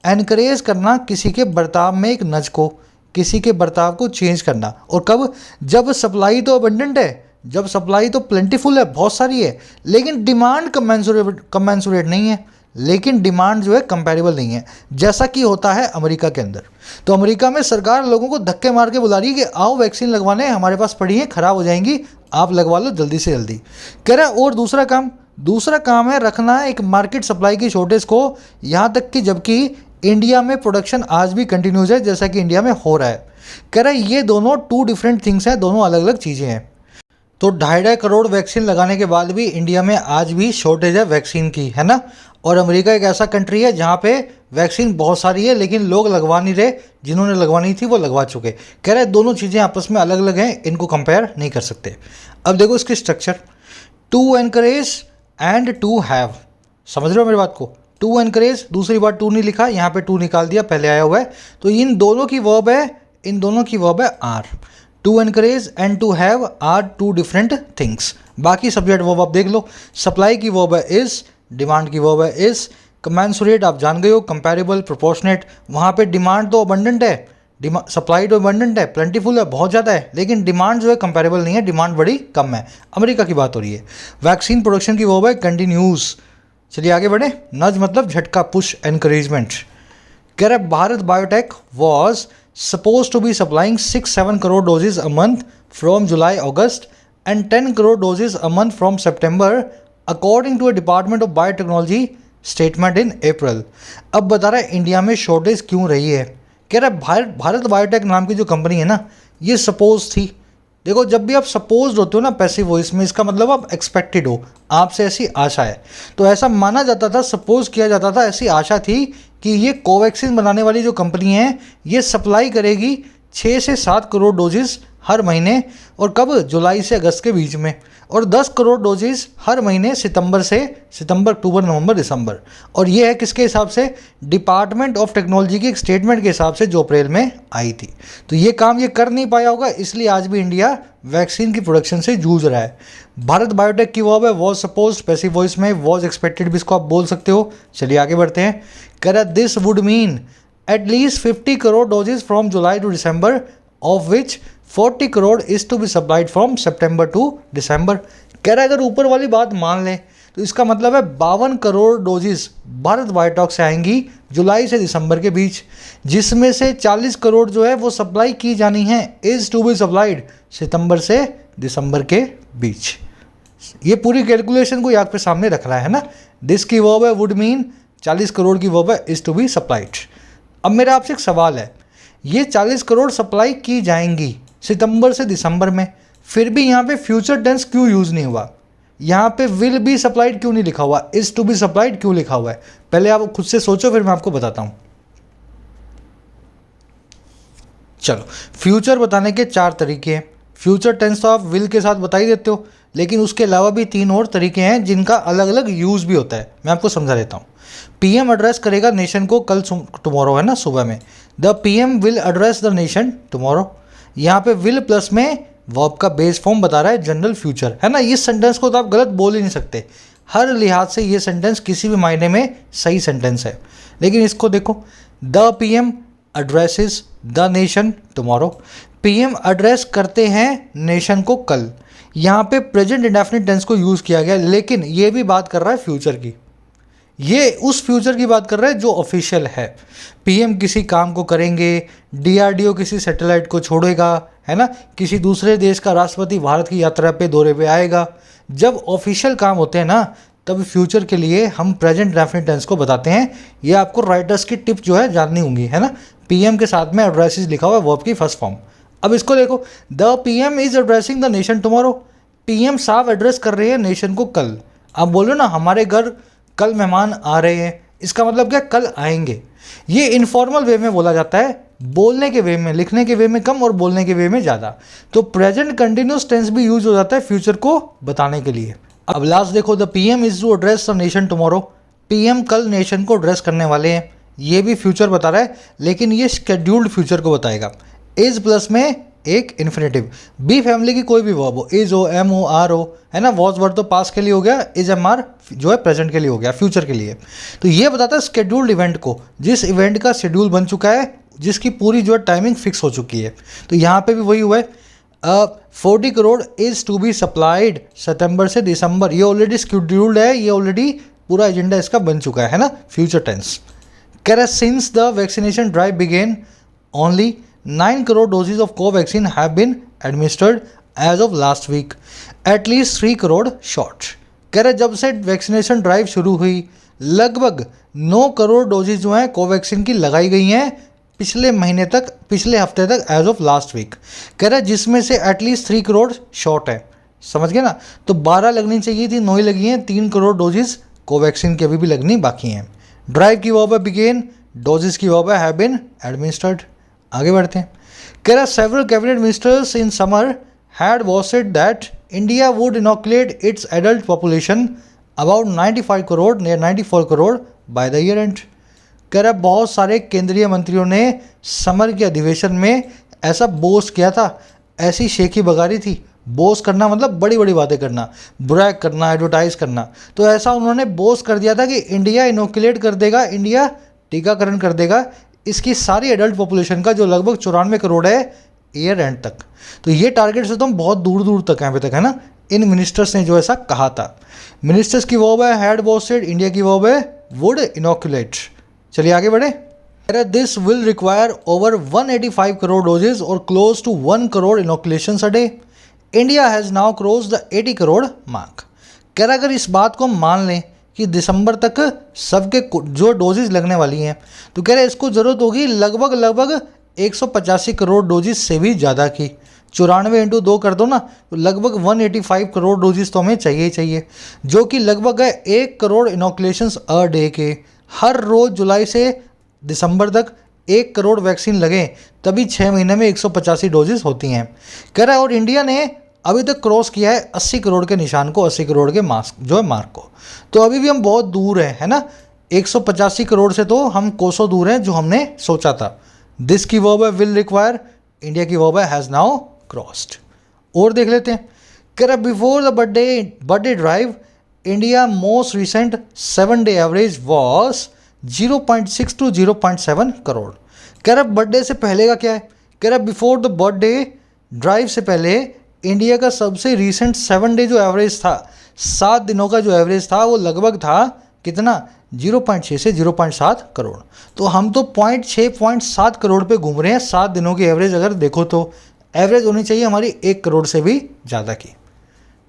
S1: एनकरेज करना किसी के बर्ताव में एक नज को, किसी के बर्ताव को चेंज करना। और कब? जब सप्लाई तो अबंडेंट है, जब सप्लाई तो प्लेंटीफुल है, बहुत सारी है, लेकिन डिमांड कमेंसुरेट नहीं है, लेकिन डिमांड जो है कंपैरेबल नहीं है, जैसा कि होता है अमेरिका के अंदर। तो अमेरिका में सरकार लोगों को धक्के मार के बुला रही है कि आओ वैक्सीन लगवाने, हमारे पास पड़ी है, ख़राब हो जाएंगी, आप लगवा लो जल्दी से जल्दी। कह रहा है और दूसरा काम है रखना एक मार्केट सप्लाई की शॉर्टेज को, यहाँ तक कि जबकि इंडिया में प्रोडक्शन आज भी कंटिन्यूज है जैसा कि इंडिया में हो रहा है। कह रहा है ये दोनों 2 डिफरेंट थिंग्स हैं, दोनों अलग अलग चीज़ें हैं। तो 2.5 करोड़ वैक्सीन लगाने के बाद भी इंडिया में आज भी शॉर्टेज है वैक्सीन की, है ना। और अमेरिका एक ऐसा कंट्री है जहाँ पे वैक्सीन बहुत सारी है लेकिन लोग लगवा नहीं रहे, जिन्होंने लगवानी थी वो लगवा चुके। कह रहे दोनों चीज़ें आपस में अलग अलग हैं, इनको कंपेयर नहीं कर सकते। अब देखो इसकी structure, to encourage and to have, समझ रहे हो मेरी बात को। टू एनकरेज, दूसरी बार टू नहीं लिखा, यहाँ पे टू निकाल दिया, पहले आया हुआ है। तो इन दोनों की वर्ब है are. To encourage and to have are 2 different things. बाकी सब्जेक्ट वर्ब आप देख लो। सप्लाई की वर्ब है इज, डिमांड की वर्ब है इज, कमेंसुरेट आप जान गए हो, कंपैरेबल, प्रोपोर्शनेट। वहाँ पे डिमांड तो अबंडेंट है, सप्लाई तो अबंडेंट है, प्लेंटीफुल है, बहुत ज़्यादा है, लेकिन डिमांड जो है कंपैरेबल नहीं है, डिमांड बड़ी कम है। अमेरिका की बात हो रही है। वैक्सीन प्रोडक्शन की वर्ब है कंटिन्यूज। चलिए आगे बढ़े। नज मतलब झटका, पुश, एनकरेजमेंट। कह रहा है Bharat biotech was supposed to be supplying 6-7 crore doses a month from July August and 10 crore doses a month from September according to a Department of Biotechnology statement in April। अब बता रहा है इंडिया में शॉर्टेज क्यों रही है। कह रहा है भारत बायोटेक नाम की जो कंपनी है ना, ये सपोज थी। देखो जब भी आप सपोज होते हो ना पैसिव वॉइस में, इसका मतलब आप एक्सपेक्टेड हो, आपसे ऐसी आशा है। तो ऐसा माना जाता था, सपोज किया जाता था, ऐसी आशा थी कि ये कोवैक्सीन बनाने वाली जो कंपनी है ये सप्लाई करेगी 6 से 7 करोड़ डोजेस हर महीने। और कब? जुलाई से अगस्त के बीच में। और 10 करोड़ डोजेस हर महीने सितंबर, अक्टूबर, नवंबर, दिसंबर। और ये है किसके हिसाब से? डिपार्टमेंट ऑफ टेक्नोलॉजी के एक स्टेटमेंट के हिसाब से जो अप्रैल में आई थी। तो ये काम ये कर नहीं पाया होगा, इसलिए आज भी इंडिया वैक्सीन की प्रोडक्शन से जूझ रहा है। भारत बायोटेक की वर्ब है वॉज सपोज, पैसिव वॉइस में वॉज एक्सपेक्टेड भी इसको आप बोल सकते हो। चलिए आगे बढ़ते हैं। कह रहा this would mean at least 50 crore doses from July to December, of which 40 crore is to be supplied from September to December. कह रहा है अगर ऊपर वाली बात मान लें तो इसका मतलब है 52 करोड़ डोजेस भारत बायोटेक से आएंगी जुलाई से दिसंबर के बीच, जिसमें से 40 करोड़ जो है वो सप्लाई की जानी है, इज टू बी सप्लाइड सितंबर से दिसंबर के बीच। ये पूरी कैलकुलेशन को यहाँ पे सामने रख रहा है ना। दिस की वर्ब है वुड मीन, 40 करोड़ की वर्ब है इज टू बी सप्लाइड। अब मेरा आपसे एक सवाल है, ये 40 करोड़ सप्लाई की जाएंगी सितंबर से दिसंबर में, फिर भी यहाँ पे फ्यूचर टेंस क्यों यूज़ नहीं हुआ? यहाँ पे विल बी सप्लाइड क्यों नहीं लिखा हुआ? इज टू बी सप्लाइड क्यों लिखा हुआ है? पहले आप खुद से सोचो, फिर मैं आपको बताता हूँ। चलो, फ्यूचर बताने के 4 तरीके हैं। फ्यूचर टेंस तो आप विल के साथ बता ही देते हो, लेकिन उसके अलावा भी 3 और तरीके हैं जिनका अलग अलग यूज़ भी होता है। मैं आपको समझा देता हूँ। पीएम एड्रेस करेगा नेशन को कल, टुमारो है ना, सुबह में। The PM will address the nation tomorrow. यहाँ पे विल प्लस में वर्ब का बेस फॉर्म बता रहा है जनरल फ्यूचर, है ना। इस सेंटेंस को तो आप गलत बोल ही नहीं सकते, हर लिहाज से ये सेंटेंस किसी भी मायने में सही सेंटेंस है। लेकिन इसको देखो, the PM addresses the nation tomorrow. PM address करते हैं नेशन को कल। यहाँ पे प्रेजेंट इंडेफिनिट टेंस को यूज़ किया गया, लेकिन ये भी बात कर रहा है फ्यूचर की। ये उस फ्यूचर की बात कर रहा है जो ऑफिशियल है। पीएम किसी काम को करेंगे, डीआरडीओ किसी सैटेलाइट को छोड़ेगा, है ना, किसी दूसरे देश का राष्ट्रपति भारत की यात्रा पे, दौरे पे आएगा। जब ऑफिशियल काम होते हैं ना, तब फ्यूचर के लिए हम प्रेजेंट इंडेफिनिट टेंस को बताते हैं। ये आपको राइटर्स की टिप जो है जाननी होंगी, है ना। पीएम के साथ में एड्रेसेस लिखा हुआ है, वर्ब की फर्स्ट फॉर्म। अब इसको देखो, the PM is addressing the nation tomorrow. PM साफ एड्रेस कर रहे हैं नेशन को कल। आप बोल रहे हो ना, हमारे घर कल मेहमान आ रहे हैं, इसका मतलब क्या, कल आएंगे। ये इनफॉर्मल वे में बोला जाता है, बोलने के वे में, लिखने के वे में कम और बोलने के वे में ज़्यादा। तो प्रेजेंट कंटिन्यूस टेंस भी यूज हो जाता है फ्यूचर को बताने के लिए। अब लास्ट देखो, the PM is to address the nation tomorrow. PM कल नेशन को एड्रेस करने वाले हैं। ये भी फ्यूचर बता रहा है, लेकिन ये शेड्यूल्ड फ्यूचर को बताएगा। इज प्लस में एक इन्फिनेटिव, बी फैमिली की कोई भी वर्ब हो, इज हो, एम हो, आर हो, है ना। वॉज वर्ड तो पास्ट के लिए हो गया, इज एम आर जो है प्रेजेंट के लिए हो गया, फ्यूचर के लिए। तो ये बताता है शेड्यूल्ड इवेंट को, जिस इवेंट का शेड्यूल बन चुका है, जिसकी पूरी जो है टाइमिंग फिक्स हो चुकी है। तो यहाँ पे भी वही हुआ है, 40 crore is to be supplied सितंबर से दिसंबर। ये ऑलरेडी शेड्यूल्ड है, ये ऑलरेडी पूरा एजेंडा इसका बन चुका है ना, फ्यूचर टेंस। कह रहा है since the vaccination drive began only 9 crore doses of Covaxin have been administered as of last week. At least 3 crore shot. कह रहे जब से वैक्सीनेशन ड्राइव शुरू हुई, लगभग 9 करोड़ डोजेज जो हैं कोवैक्सीन की लगाई गई हैं पिछले महीने तक, पिछले हफ्ते तक, एज ऑफ लास्ट वीक। कह रहे जिसमें से एटलीस्ट 3 करोड़ शॉट है। समझ गए ना। तो 12 लगनी चाहिए थी, 9 ही लगी हैं। 3 करोड़ डोजेज कोवैक्सीन की अभी भी लगनी बाकी हैं। ड्राइव की वर्ब है बिगेन, डोजेज की वर्ब है हैव बीन एडमिनिस्टर्ड। आगे बढ़ते हैं। कह रहा several cabinet ministers in summer had vowed that India would inoculate its adult population about 95 crore near 94 crore by the year end. कह रहा बहुत सारे केंद्रीय मंत्रियों ने समर के अधिवेशन में ऐसा बोस्ट किया था, ऐसी शेखी बगारी थी। बोस्ट करना मतलब बड़ी बड़ी बातें करना, ब्रैग करना, एडवर्टाइज करना। तो ऐसा उन्होंने बोस्ट कर दिया था कि इंडिया इनोकुलेट कर देगा, इंडिया टीकाकरण कर देगा इसकी सारी एडल्ट पॉपुलेशन का, जो लगभग 94 करोड़ है ईयर एंड तक। तो ये टारगेट से तो हम बहुत दूर दूर तक हैं अभी तक, है ना। इन मिनिस्टर्स ने जो ऐसा कहा था। मिनिस्टर्स की वर्ब है हैड वॉसेड, इंडिया की वर्ब है वुड इनोकुलेट। चलिए आगे बढ़े। This will require over 185 crore doses और close to 1 crore inoculations a day. India has now cross the 80 crore mark. कह रहा अगर इस बात को हम मान लें कि दिसंबर तक सबके जो डोजेज लगने वाली हैं, तो कह रहे इसको ज़रूरत होगी लगभग 185 करोड़ डोजेज से भी ज़्यादा की। 94 इंटू 2 कर दो ना, तो लगभग 185 करोड़ डोजेज तो हमें चाहिए ही चाहिए, जो कि लगभग है 1 करोड़ इनोकुलेशंस अ डे के। हर रोज़ जुलाई से दिसंबर तक 1 करोड़ वैक्सीन लगें, तभी 6 महीने में 185 डोजेज होती हैं। कह रहा है और इंडिया ने अभी तक क्रॉस किया है 80 करोड़ के निशान को, 80 करोड़ के मार्क को। तो अभी भी हम बहुत दूर हैं, है ना। 185 करोड़ से तो हम कोसों दूर हैं जो हमने सोचा था। दिस की वर्ब है विल रिक्वायर, इंडिया की वर्ब है हैज़ नाउ क्रॉस्ड। और देख लेते हैं। कह रहा before the birthday drive India most recent 7 day average was 0.6 to 0.7 crore. कह रहा बर्थडे से पहले का क्या है। कह रहा बिफोर द बर्थडे ड्राइव से पहले इंडिया का सबसे रीसेंट 7 डे जो एवरेज था, 7 दिनों का जो एवरेज था, वो लगभग था कितना, 0.6 से 0.7 करोड़। तो हम तो 0.7 करोड़ पे घूम रहे हैं 7 दिनों की एवरेज। अगर देखो तो एवरेज होनी चाहिए हमारी 1 करोड़ से भी ज़्यादा की।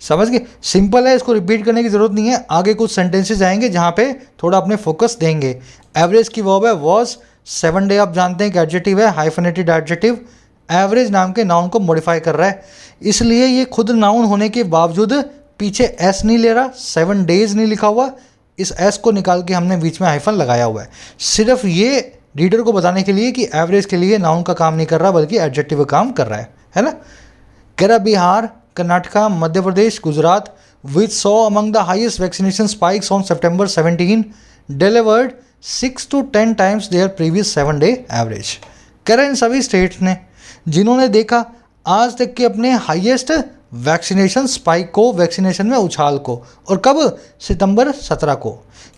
S1: समझ गए। सिंपल है, इसको रिपीट करने की ज़रूरत नहीं है। आगे कुछ सेंटेंसेज आएंगे जहाँ पे थोड़ा अपने फोकस देंगे। एवरेज की वर्ब है वॉज, 7 डे आप जानते हैं कि एडजेक्टिव है, हाइफनेटेड एडजेक्टिव। एवरेज नाम के नाउन को मॉडिफाई कर रहा है, इसलिए ये खुद नाउन होने के बावजूद पीछे एस नहीं ले रहा, 7 डेज नहीं लिखा हुआ। इस एस को निकाल के हमने बीच में हाइफन लगाया हुआ है, सिर्फ ये रीडर को बताने के लिए कि एवरेज के लिए नाउन का काम नहीं कर रहा बल्कि एडजेक्टिव का काम कर रहा है ना। कह रहा Bihar, Karnataka, Madhya Pradesh, Gujarat which saw among the highest vaccination spikes on September 17 delivered 6 to 10 times their previous 7-day average. कह रहे इन सभी स्टेट्स ने जिन्होंने देखा आज तक के अपने हाईएस्ट वैक्सीनेशन स्पाइक को, वैक्सीनेशन में उछाल को, और कब? सितंबर 17 को।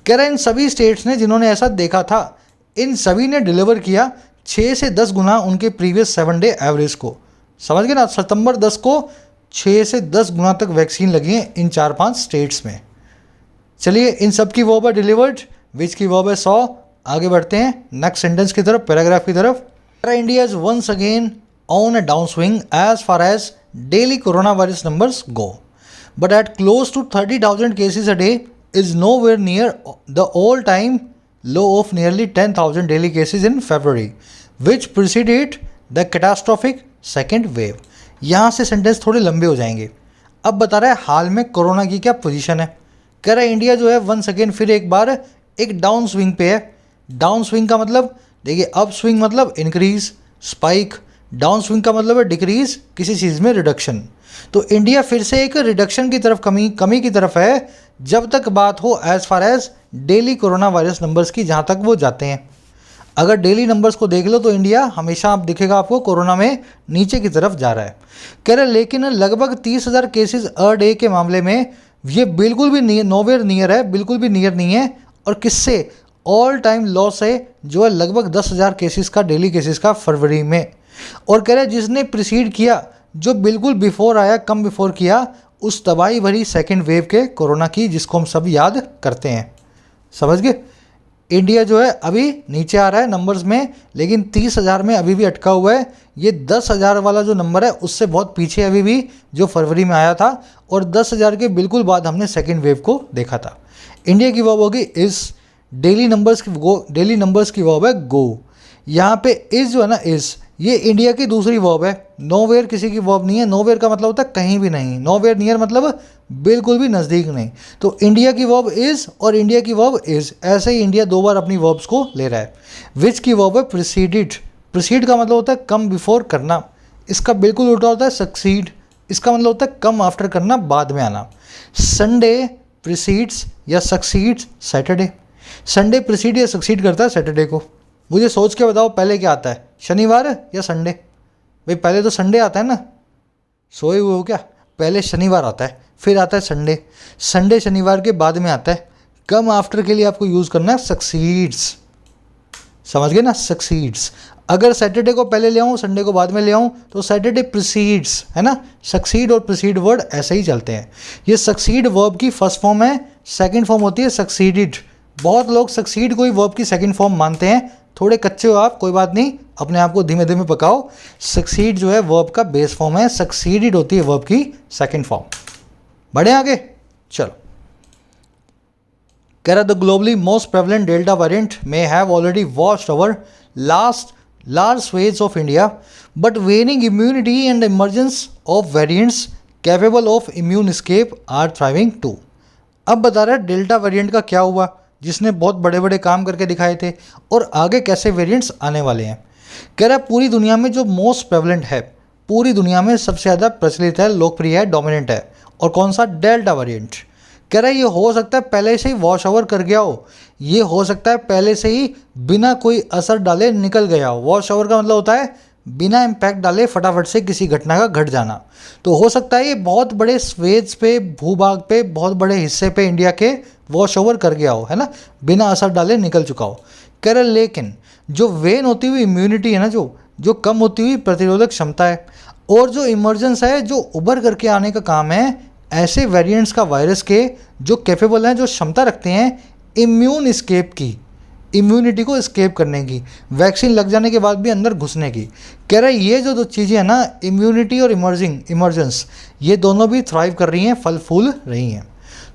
S1: कह रहे इन सभी स्टेट्स ने जिन्होंने ऐसा देखा था, इन सभी ने डिलीवर किया 6 से 10 गुना उनके प्रीवियस 7-day एवरेज को। समझ गए ना? सितंबर 10 को 6 से 10 गुना तक वैक्सीन लगी है इन 4-5 स्टेट्स में। चलिए इन सब की वर्ब है डिलीवर्ड, विच की वर्ब है सॉ। आगे बढ़ते हैं नेक्स्ट सेंटेंस की तरफ, पैराग्राफ की तरफ। India is once again on a down swing as far as daily corona virus numbers go, but at close to 30,000 cases a day is nowhere near the all time low of nearly 10,000 daily cases in February, which preceded the catastrophic second wave। यहाँ से सेंटेंस थोड़े लंबे हो जाएंगे। अब बता रहा है हाल में कोरोना की क्या पोजीशन है। कह रहा है इंडिया जो है वंस अगेन फिर एक बार एक डाउन स्विंग पे है। डाउन स्विंग का मतलब देखिए, अप स्विंग मतलब इंक्रीज, स्पाइक, डाउन स्विंग का मतलब है डिक्रीज, किसी चीज़ में रिडक्शन। तो इंडिया फिर से एक रिडक्शन की तरफ, कमी की तरफ है जब तक बात हो as far as daily corona virus numbers की, जहाँ तक वो जाते हैं। अगर डेली नंबर्स को देख लो तो इंडिया हमेशा आप दिखेगा आपको कोरोना में नीचे की तरफ जा रहा है। कह रहे लेकिन लगभग 30,000 केसेस अ डे के मामले में ये बिल्कुल भी नोवेयर नियर है, बिल्कुल भी नियर नहीं है। और किससे? ऑल टाइम लॉस है जो है लगभग 10,000 केसेस का, डेली केसेस का फरवरी में। और कह रहे जिसने प्रिसीड किया, जो बिल्कुल बिफोर आया, कम बिफोर किया उस तबाही भरी सेकेंड वेव के कोरोना की, जिसको हम सब याद करते हैं। समझ गए? इंडिया जो है अभी नीचे आ रहा है नंबर्स में, लेकिन 30,000 में अभी भी अटका हुआ है। ये 10,000 वाला जो नंबर है उससे बहुत पीछे अभी भी, जो फरवरी में आया था, और 10,000 के बिल्कुल बाद हमने सेकेंड वेव को देखा था। इंडिया की वर्ब होगी इस, डेली नंबर्स की वर्ब है गो। यहाँ पे इस जो है ना, इस, ये इंडिया की दूसरी वर्ब है। नोवेयर किसी की वर्ब नहीं है। नोवेयर का मतलब होता है कहीं भी नहीं, नोवेयर नियर मतलब बिल्कुल भी नज़दीक नहीं। तो इंडिया की वर्ब इज़ और इंडिया की वर्ब इज़, ऐसे ही इंडिया दो बार अपनी वर्ब्स को ले रहा है। विच की वर्ब है प्रिसीडेड। प्रिसीड का मतलब होता है कम बिफोर करना, इसका बिल्कुल उल्टा होता है सक्सीड। इसका मतलब होता है कम आफ्टर करना, बाद में आना। संडे प्रिसीड्स या सक्सीड्स सैटरडे। संडे प्रिसीड या सक्सीड करता है सैटरडे को। मुझे सोच के बताओ पहले क्या आता है, शनिवार या संडे? भाई पहले तो संडे आता है ना, सोए हुए हो क्या? पहले शनिवार आता है, फिर आता है संडे। संडे शनिवार के बाद में आता है। कम आफ्टर के लिए आपको यूज़ करना है सक्सीड्स। समझ गए ना? सक्सीड्स। अगर सैटरडे को पहले ले आऊँ, संडे को बाद में ले आऊँ, तो सैटरडे प्रिसीड्स, है ना? सक्सीड और प्रिसीड वर्ड ऐसे ही चलते हैं। ये सक्सीड वर्ब की फर्स्ट फॉर्म है, सेकेंड फॉर्म होती है सक्सीडिड। बहुत लोग सक्सीड को ही वर्ब की सेकेंड फॉर्म मानते हैं। थोड़े कच्चे हो आप, कोई बात नहीं, अपने आप को धीमे धीमे पकाओ। सक्सीड जो है वर्ब का बेस फॉर्म है, सक्सीडिड होती है वर्ब की सेकेंड फॉर्म। बढ़े आगे, चलो। कह रहा the globally most prevalent delta variant may have already watched over large swathes of India, but waning immunity and emergence of variants capable of immune escape are thriving too। अब बता रहा है डेल्टा वेरिएंट का क्या हुआ, जिसने बहुत बड़े बड़े काम करके दिखाए थे, और आगे कैसे वेरिएंट्स आने वाले हैं। कह रहा है पूरी दुनिया में जो मोस्ट प्रेवलेंट है, पूरी दुनिया में सबसे ज़्यादा प्रचलित है, लोकप्रिय है, डोमिनेंट है, और कौन सा? Delta variant. कह रहा है ये हो सकता है पहले से ही वॉश ओवर कर गया हो, ये हो सकता है पहले से ही बिना कोई असर डाले निकल गया हो। वॉश ओवर का मतलब होता है बिना इम्पैक्ट डाले फटाफट से किसी घटना का घट जाना। तो हो सकता है ये बहुत बड़े स्वेज पे, भूभाग पे, बहुत बड़े हिस्से पे इंडिया के वॉश ओवर कर गया हो, है ना, बिना असर डाले निकल चुका हो। कह रहे लेकिन जो वेन होती हुई इम्यूनिटी है ना, जो कम होती हुई प्रतिरोधक क्षमता है, और जो इमरजेंस है, जो उभर करके आने का काम है, ऐसे वेरिएंट्स का वायरस के जो कैपेबल हैं, जो क्षमता रखते हैं इम्यून स्केप की, इम्यूनिटी को स्केप करने की, वैक्सीन लग जाने के बाद भी अंदर घुसने की। कह रहा है ये जो दो चीज़ें हैं ना, इम्यूनिटी और इमर्जेंस, ये दोनों भी थ्राइव कर रही हैं, फल फूल रही हैं।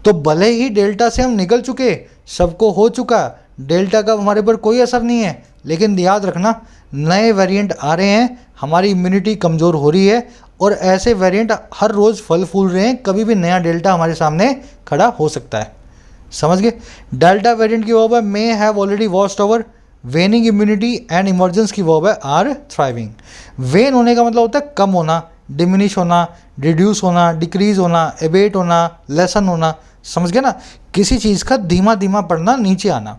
S1: तो भले ही डेल्टा से हम निकल चुके, सबको हो चुका, डेल्टा का हमारे पर कोई असर नहीं है, लेकिन याद रखना नए वेरिएंट आ रहे हैं, हमारी इम्यूनिटी कमज़ोर हो रही है, और ऐसे वेरिएंट हर रोज़ फल फूल रहे हैं। कभी भी नया डेल्टा हमारे सामने खड़ा हो सकता है। समझ गए? डेल्टा वेरिएंट की वर्ब है may have already watched over, वेनिंग immunity and emergence की वर्ब है आर थ्राइविंग। वेन होने का मतलब होता है कम होना, डिमिनिश होना, रिड्यूस होना, डिक्रीज होना, एबेट होना, लेसन होना, समझ गए ना, किसी चीज़ का धीमा धीमा पढ़ना, नीचे आना।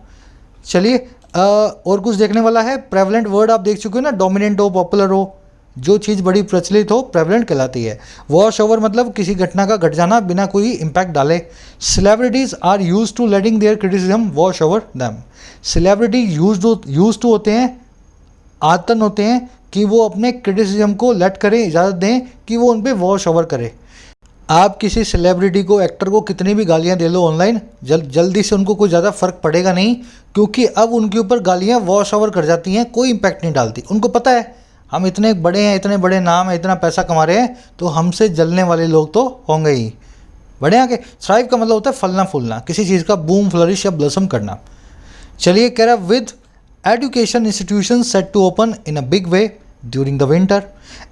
S1: चलिए और कुछ देखने वाला है। प्रेवलेंट वर्ड आप देख चुके हो ना, डोमिनेंट हो, पॉपुलर हो, जो चीज़ बड़ी प्रचलित हो प्रेवलेंट कहलाती है। वॉश ओवर मतलब किसी घटना का घट जाना बिना कोई इम्पैक्ट डाले। Celebrities are used to letting their criticism wash over them. Celebrity used to होते हैं, आतन होते हैं कि वो अपने क्रिटिसिज्म को लेट करें, इजाज़त दें कि वो उन पर वॉश ओवर करे। आप किसी सेलिब्रिटी को, एक्टर को कितनी भी गालियां दे लो ऑनलाइन, जल्दी से उनको कोई ज़्यादा फ़र्क पड़ेगा नहीं, क्योंकि अब उनके ऊपर गालियां वॉश ओवर कर जाती हैं, कोई इम्पैक्ट नहीं डालती। उनको पता है हम इतने बड़े हैं, इतने बड़े नाम है, इतना पैसा कमा रहे हैं, तो हमसे जलने वाले लोग तो होंगे ही। बड़े आगे थ्राइव का मतलब होता है फलना फूलना, किसी चीज़ का बूम, फ्लरिश या ब्लॉसम करना। चलिए कह रहा with education institutions set to open in a big way during the winter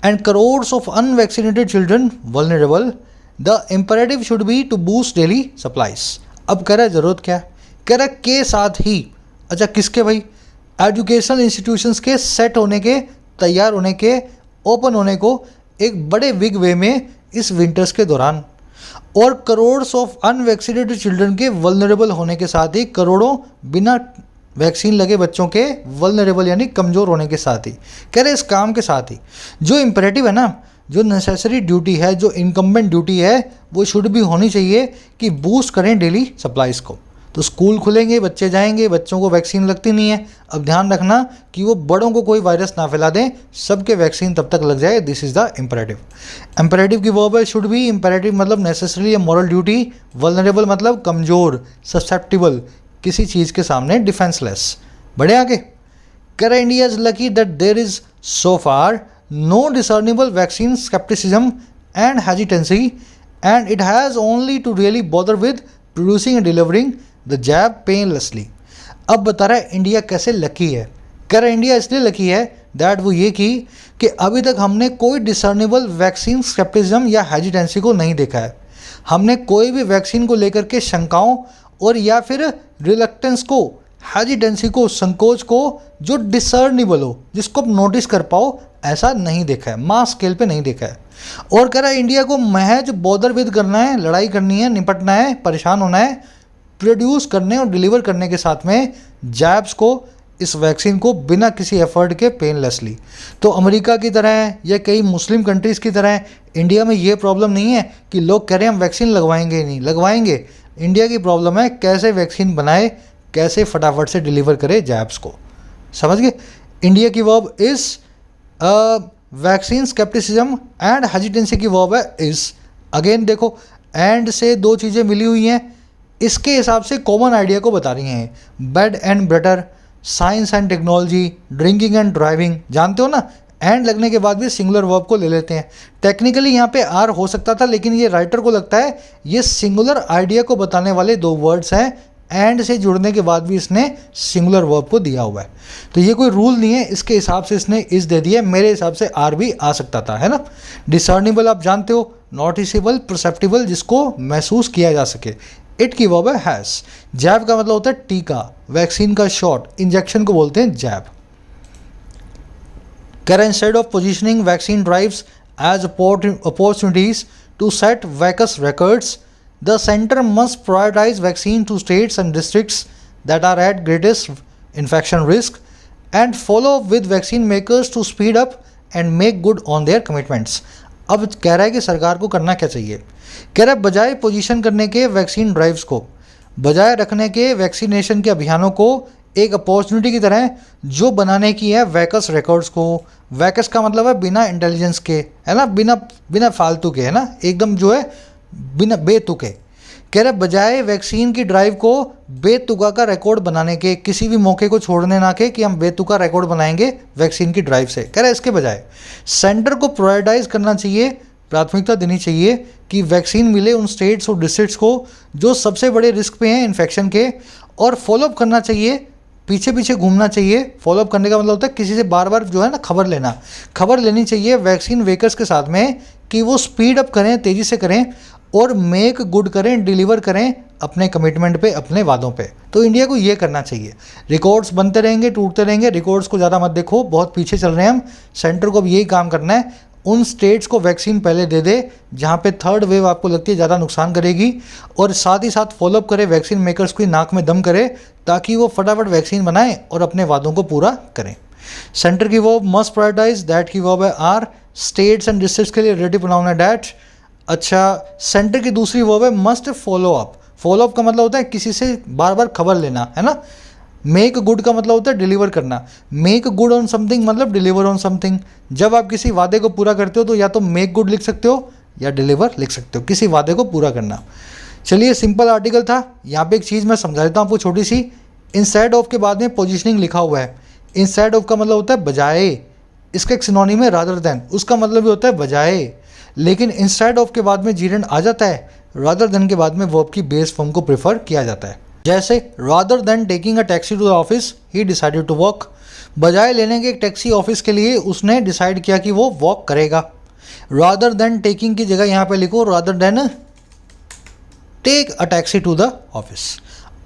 S1: and crores of unvaccinated children vulnerable, the imperative should be to boost daily supplies. अब कह रहा है ज़रूरत क्या है, कह रहा है के साथ ही, अच्छा किसके भाई, एजुकेशन इंस्टीट्यूशंस के सेट होने के, तैयार होने के, ओपन होने को एक बड़े बिग वे में इस विंटर्स के दौरान, और करोड्स ऑफ अनवैक्सीनेटेड चिल्ड्रन के वल्नरेबल होने के साथ ही, करोड़ों बिना वैक्सीन लगे बच्चों के वल्नरेबल यानी कमज़ोर होने के साथ ही, कह रहे इस काम के साथ ही जो इम्परेटिव है ना, जो नेसेसरी ड्यूटी है, जो इनकम्बेंट ड्यूटी है, वो शुड भी होनी चाहिए कि बूस्ट करें डेली सप्लाईज़ को। तो स्कूल खुलेंगे, बच्चे जाएंगे, बच्चों को वैक्सीन लगती नहीं है, अब ध्यान रखना कि वो बड़ों को कोई वायरस ना फैला दें, सबके वैक्सीन तब तक लग जाए। This is the imperative. Imperative की वर्ब है शुड बी, इम्परेटिव मतलब नेसेसरी या मॉरल ड्यूटी, वल्नरेबल मतलब कमज़ोर, ससेप्टिबल, किसी चीज़ के सामने डिफेंसलेस। बढ़े आगे, कह रहा India is lucky that there is so far no discernible vaccine skepticism and hesitancy, and it has only to really bother with producing and delivering the jab painlessly। अब बता रहा है इंडिया कैसे लकी है। कह रहा है इंडिया इसलिए लकी है दैट वो ये कि अभी तक हमने कोई डिसर्नेबल वैक्सीन स्केप्टिसिज्म या हेजिटेंसी को नहीं देखा है। हमने कोई भी वैक्सीन को लेकर के शंकाओं और या फिर रिलक्टेंस को, हेजिटेंसी को, संकोच को जो डिसर्नेबल हो, जिसको आप नोटिस कर पाओ, ऐसा नहीं देखा है, मास स्केल पे नहीं देखा है। और कह रहा है इंडिया को महज बॉर्डर विद करना है, लड़ाई करनी है, निपटना है, परेशान होना है, प्रोड्यूस करने और डिलीवर करने के साथ में जैब्स को, इस वैक्सीन को बिना किसी एफर्ट के पेनलेसली। तो अमेरिका की तरह या कई मुस्लिम कंट्रीज़ की तरह इंडिया में ये प्रॉब्लम नहीं है कि लोग कह रहे हैं हम वैक्सीन लगवाएंगे ही नहीं, लगवाएंगे। इंडिया की प्रॉब्लम है कैसे वैक्सीन बनाए, कैसे फटाफट से डिलीवर करे जैब्स को। समझ गए। इंडिया की verb is vaccine scepticism and hesitancy की वर्ब है इज़। अगेन देखो एंड से दो चीज़ें मिली हुई हैं, इसके हिसाब से कॉमन आइडिया को बता रही हैं। Bread and butter, science and technology, drinking and driving, जानते हो ना, एंड लगने के बाद भी सिंगुलर वर्ब को ले लेते हैं। टेक्निकली यहाँ पे आर हो सकता था, लेकिन ये राइटर को लगता है ये सिंगुलर आइडिया को बताने वाले दो वर्ड्स हैं, एंड से जुड़ने के बाद भी इसने सिंगुलर वर्ब को दिया हुआ है। तो ये कोई रूल नहीं है, इसके हिसाब से इसने इस दे दिया। मेरे हिसाब से आर भी आ सकता था, है ना। डिसर्नेबल आप जानते हो, नोटिसेबल, परसेप्टिबल, जिसको महसूस किया जा सके। इट की वर्ब है हैज़। जैब का मतलब होता है टीका, वैक्सीन का शॉट, इंजेक्शन को बोलते हैं जैब। करें instead of positioning vaccine drives as opportunities to set vax records, the center must prioritize vaccine to states and districts that are at greatest infection risk and follow up with vaccine makers to speed up and make good on their commitments। अब कह रहा है कि सरकार को करना क्या चाहिए। कह रहा है बजाय पोजीशन करने के वैक्सीन ड्राइव्स को, बजाय रखने के वैक्सीनेशन के अभियानों को एक अपॉर्चुनिटी की तरह जो बनाने की है वैकस रिकॉर्ड्स को। वैकस का मतलब है बिना इंटेलिजेंस के, है ना, बिना फालतू के, है ना, एकदम जो है बिना बेतुके। कह रहे बजाय वैक्सीन की ड्राइव को बेतुका का रिकॉर्ड बनाने के, किसी भी मौके को छोड़ने ना के कि हम बेतुका रिकॉर्ड बनाएंगे वैक्सीन की ड्राइव से। कह रहे इसके बजाय सेंटर को प्रायोरिटाइज करना चाहिए, प्राथमिकता देनी चाहिए कि वैक्सीन मिले उन स्टेट्स और डिस्ट्रिक्ट्स को जो सबसे बड़े रिस्क पे हैं इन्फेक्शन के, और फॉलोअप करना चाहिए, पीछे पीछे घूमना चाहिए। फॉलोअप करने का मतलब होता है किसी से बार बार जो है ना खबर लेनी चाहिए वैक्सीन वेकर्स के साथ में कि वो स्पीड अप करें, तेज़ी से करें और मेक गुड करें, डिलीवर करें अपने कमिटमेंट पे, अपने वादों पे। तो इंडिया को ये करना चाहिए। रिकॉर्ड्स बनते रहेंगे, टूटते रहेंगे, रिकॉर्ड्स को ज़्यादा मत देखो, बहुत पीछे चल रहे हैं हम। सेंटर को अब यही काम करना है, उन स्टेट्स को वैक्सीन पहले दे दे जहाँ पे थर्ड वेव आपको लगती है ज़्यादा नुकसान करेगी, और साथ ही साथ फॉलोअप करे वैक्सीन मेकर्स की नाक में दम करे ताकि वो फटाफट वैक्सीन बनाएं और अपने वादों को पूरा करें। सेंटर की वर्ब मस्ट प्रायोरिटाइज, दैट की वर्ब है आर, स्टेट्स एंड डिस्ट्रिक्ट्स के लिए रिलेटिव प्रोनाउन है डैट। अच्छा, सेंटर की दूसरी वर्ब है must follow up. Follow up का मतलब होता है किसी से बार बार खबर लेना, है ना। मेक गुड का मतलब होता है डिलीवर करना। मेक गुड ऑन समथिंग मतलब डिलीवर ऑन समथिंग। जब आप किसी वादे को पूरा करते हो तो या तो मेक गुड लिख सकते हो या डिलीवर लिख सकते हो, किसी वादे को पूरा करना। चलिए, सिंपल आर्टिकल था। यहाँ पे एक चीज़ मैं समझा देता हूँ आपको छोटी सी। इंस्टेड ऑफ के बाद में पोजीशनिंग लिखा हुआ है। इंस्टेड ऑफ का मतलब होता है बजाय, इसका एक सिनोनिम है रादर देन, उसका मतलब भी होता है बजाय। लेकिन इंस्टेड ऑफ के बाद में जीरेंड आ जाता है, रादर देन के बाद में वर्ब की बेस फॉर्म को प्रेफर किया जाता है। जैसे rather than taking a taxi to the office he decided to walk. बजाय लेने के एक टैक्सी ऑफिस के लिए उसने डिसाइड किया कि वो वॉक करेगा। रादर देन टेकिंग की जगह यहाँ पे लिखो rather than take a taxi to the office.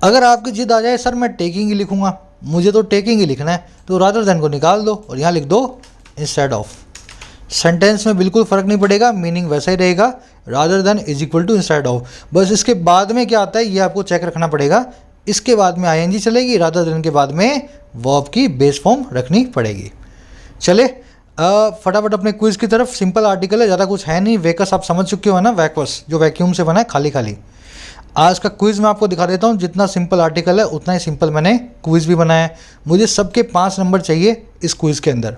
S1: अगर आपकी जिद आ जाए सर मैं टेकिंग ही लिखूंगा, मुझे तो टेकिंग ही लिखना है, तो रादर देन को निकाल दो और यहाँ लिख दो इंस्टेड ऑफ। सेंटेंस में बिल्कुल फ़र्क नहीं पड़ेगा, मीनिंग वैसा ही रहेगा, rather than is equal to instead of. बस इसके बाद में क्या आता है ये आपको चेक रखना पड़ेगा। इसके बाद में आईएनजी चलेगी, रादर देन के बाद में वर्ब की बेस फॉर्म रखनी पड़ेगी। चले फटाफट अपने क्विज की तरफ। सिंपल आर्टिकल है, ज़्यादा कुछ है नहीं। वेकस आप समझ चुके हो ना, वैक्वस जो वैक्यूम से बना है, खाली खाली। आज का क्विज़ मैं आपको दिखा देता हूँ। जितना सिंपल आर्टिकल है उतना ही सिंपल मैंने क्विज़ भी बनाया है। मुझे सबके 5 नंबर चाहिए इस क्विज़ के अंदर।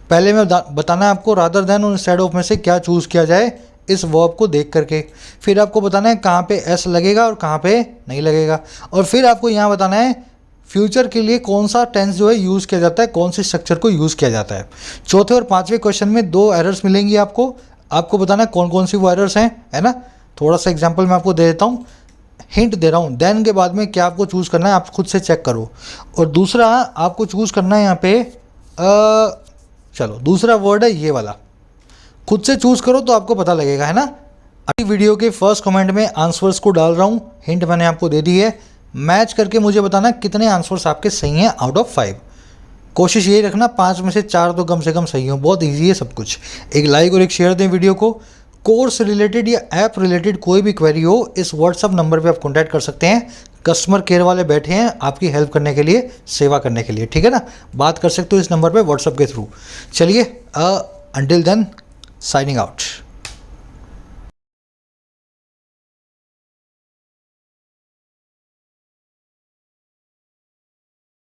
S1: पहले मैं बताना है आपको रादर देन और इंस्टेड ऑफ में से क्या चूज़ किया जाए इस वर्ब को देख करके। फिर आपको बताना है कहाँ पे एस लगेगा और कहाँ पे नहीं लगेगा। और फिर आपको यहाँ बताना है फ्यूचर के लिए कौन सा टेंस जो है यूज़ किया जाता है, कौन सी स्ट्रक्चर को यूज़ किया जाता है। चौथे और 5वें क्वेश्चन में 2 एरर्स मिलेंगी आपको बताना है कौन कौन सी वो एरर्स हैं, है ना। थोड़ा सा एग्जाम्पल मैं आपको दे देता हूँ, हिंट दे रहा हूँ। देन के बाद में क्या आपको चूज़ करना है आप खुद से चेक करो। और दूसरा आपको चूज़ करना है यहाँ पे चलो दूसरा वर्ड है ये वाला, खुद से चूज़ करो तो आपको पता लगेगा, है ना। अभी वीडियो के फर्स्ट कमेंट में आंसर्स को डाल रहा हूँ, हिंट मैंने आपको दे दी है। मैच करके मुझे बताना कितने आंसर्स आपके सही हैं आउट ऑफ 5। कोशिश यही रखना 5 में से 4 तो कम से कम सही हो। बहुत ईजी है सब कुछ। एक लाइक और एक शेयर दें वीडियो को। कोर्स रिलेटेड या ऐप रिलेटेड कोई भी क्वेरी हो इस व्हाट्सअप नंबर पे आप कॉन्टैक्ट कर सकते हैं। कस्टमर केयर वाले बैठे हैं आपकी हेल्प करने के लिए, सेवा करने के लिए, ठीक है ना। बात कर सकते हो इस नंबर पे व्हाट्सअप के थ्रू। चलिए अंटिल देन साइनिंग आउट।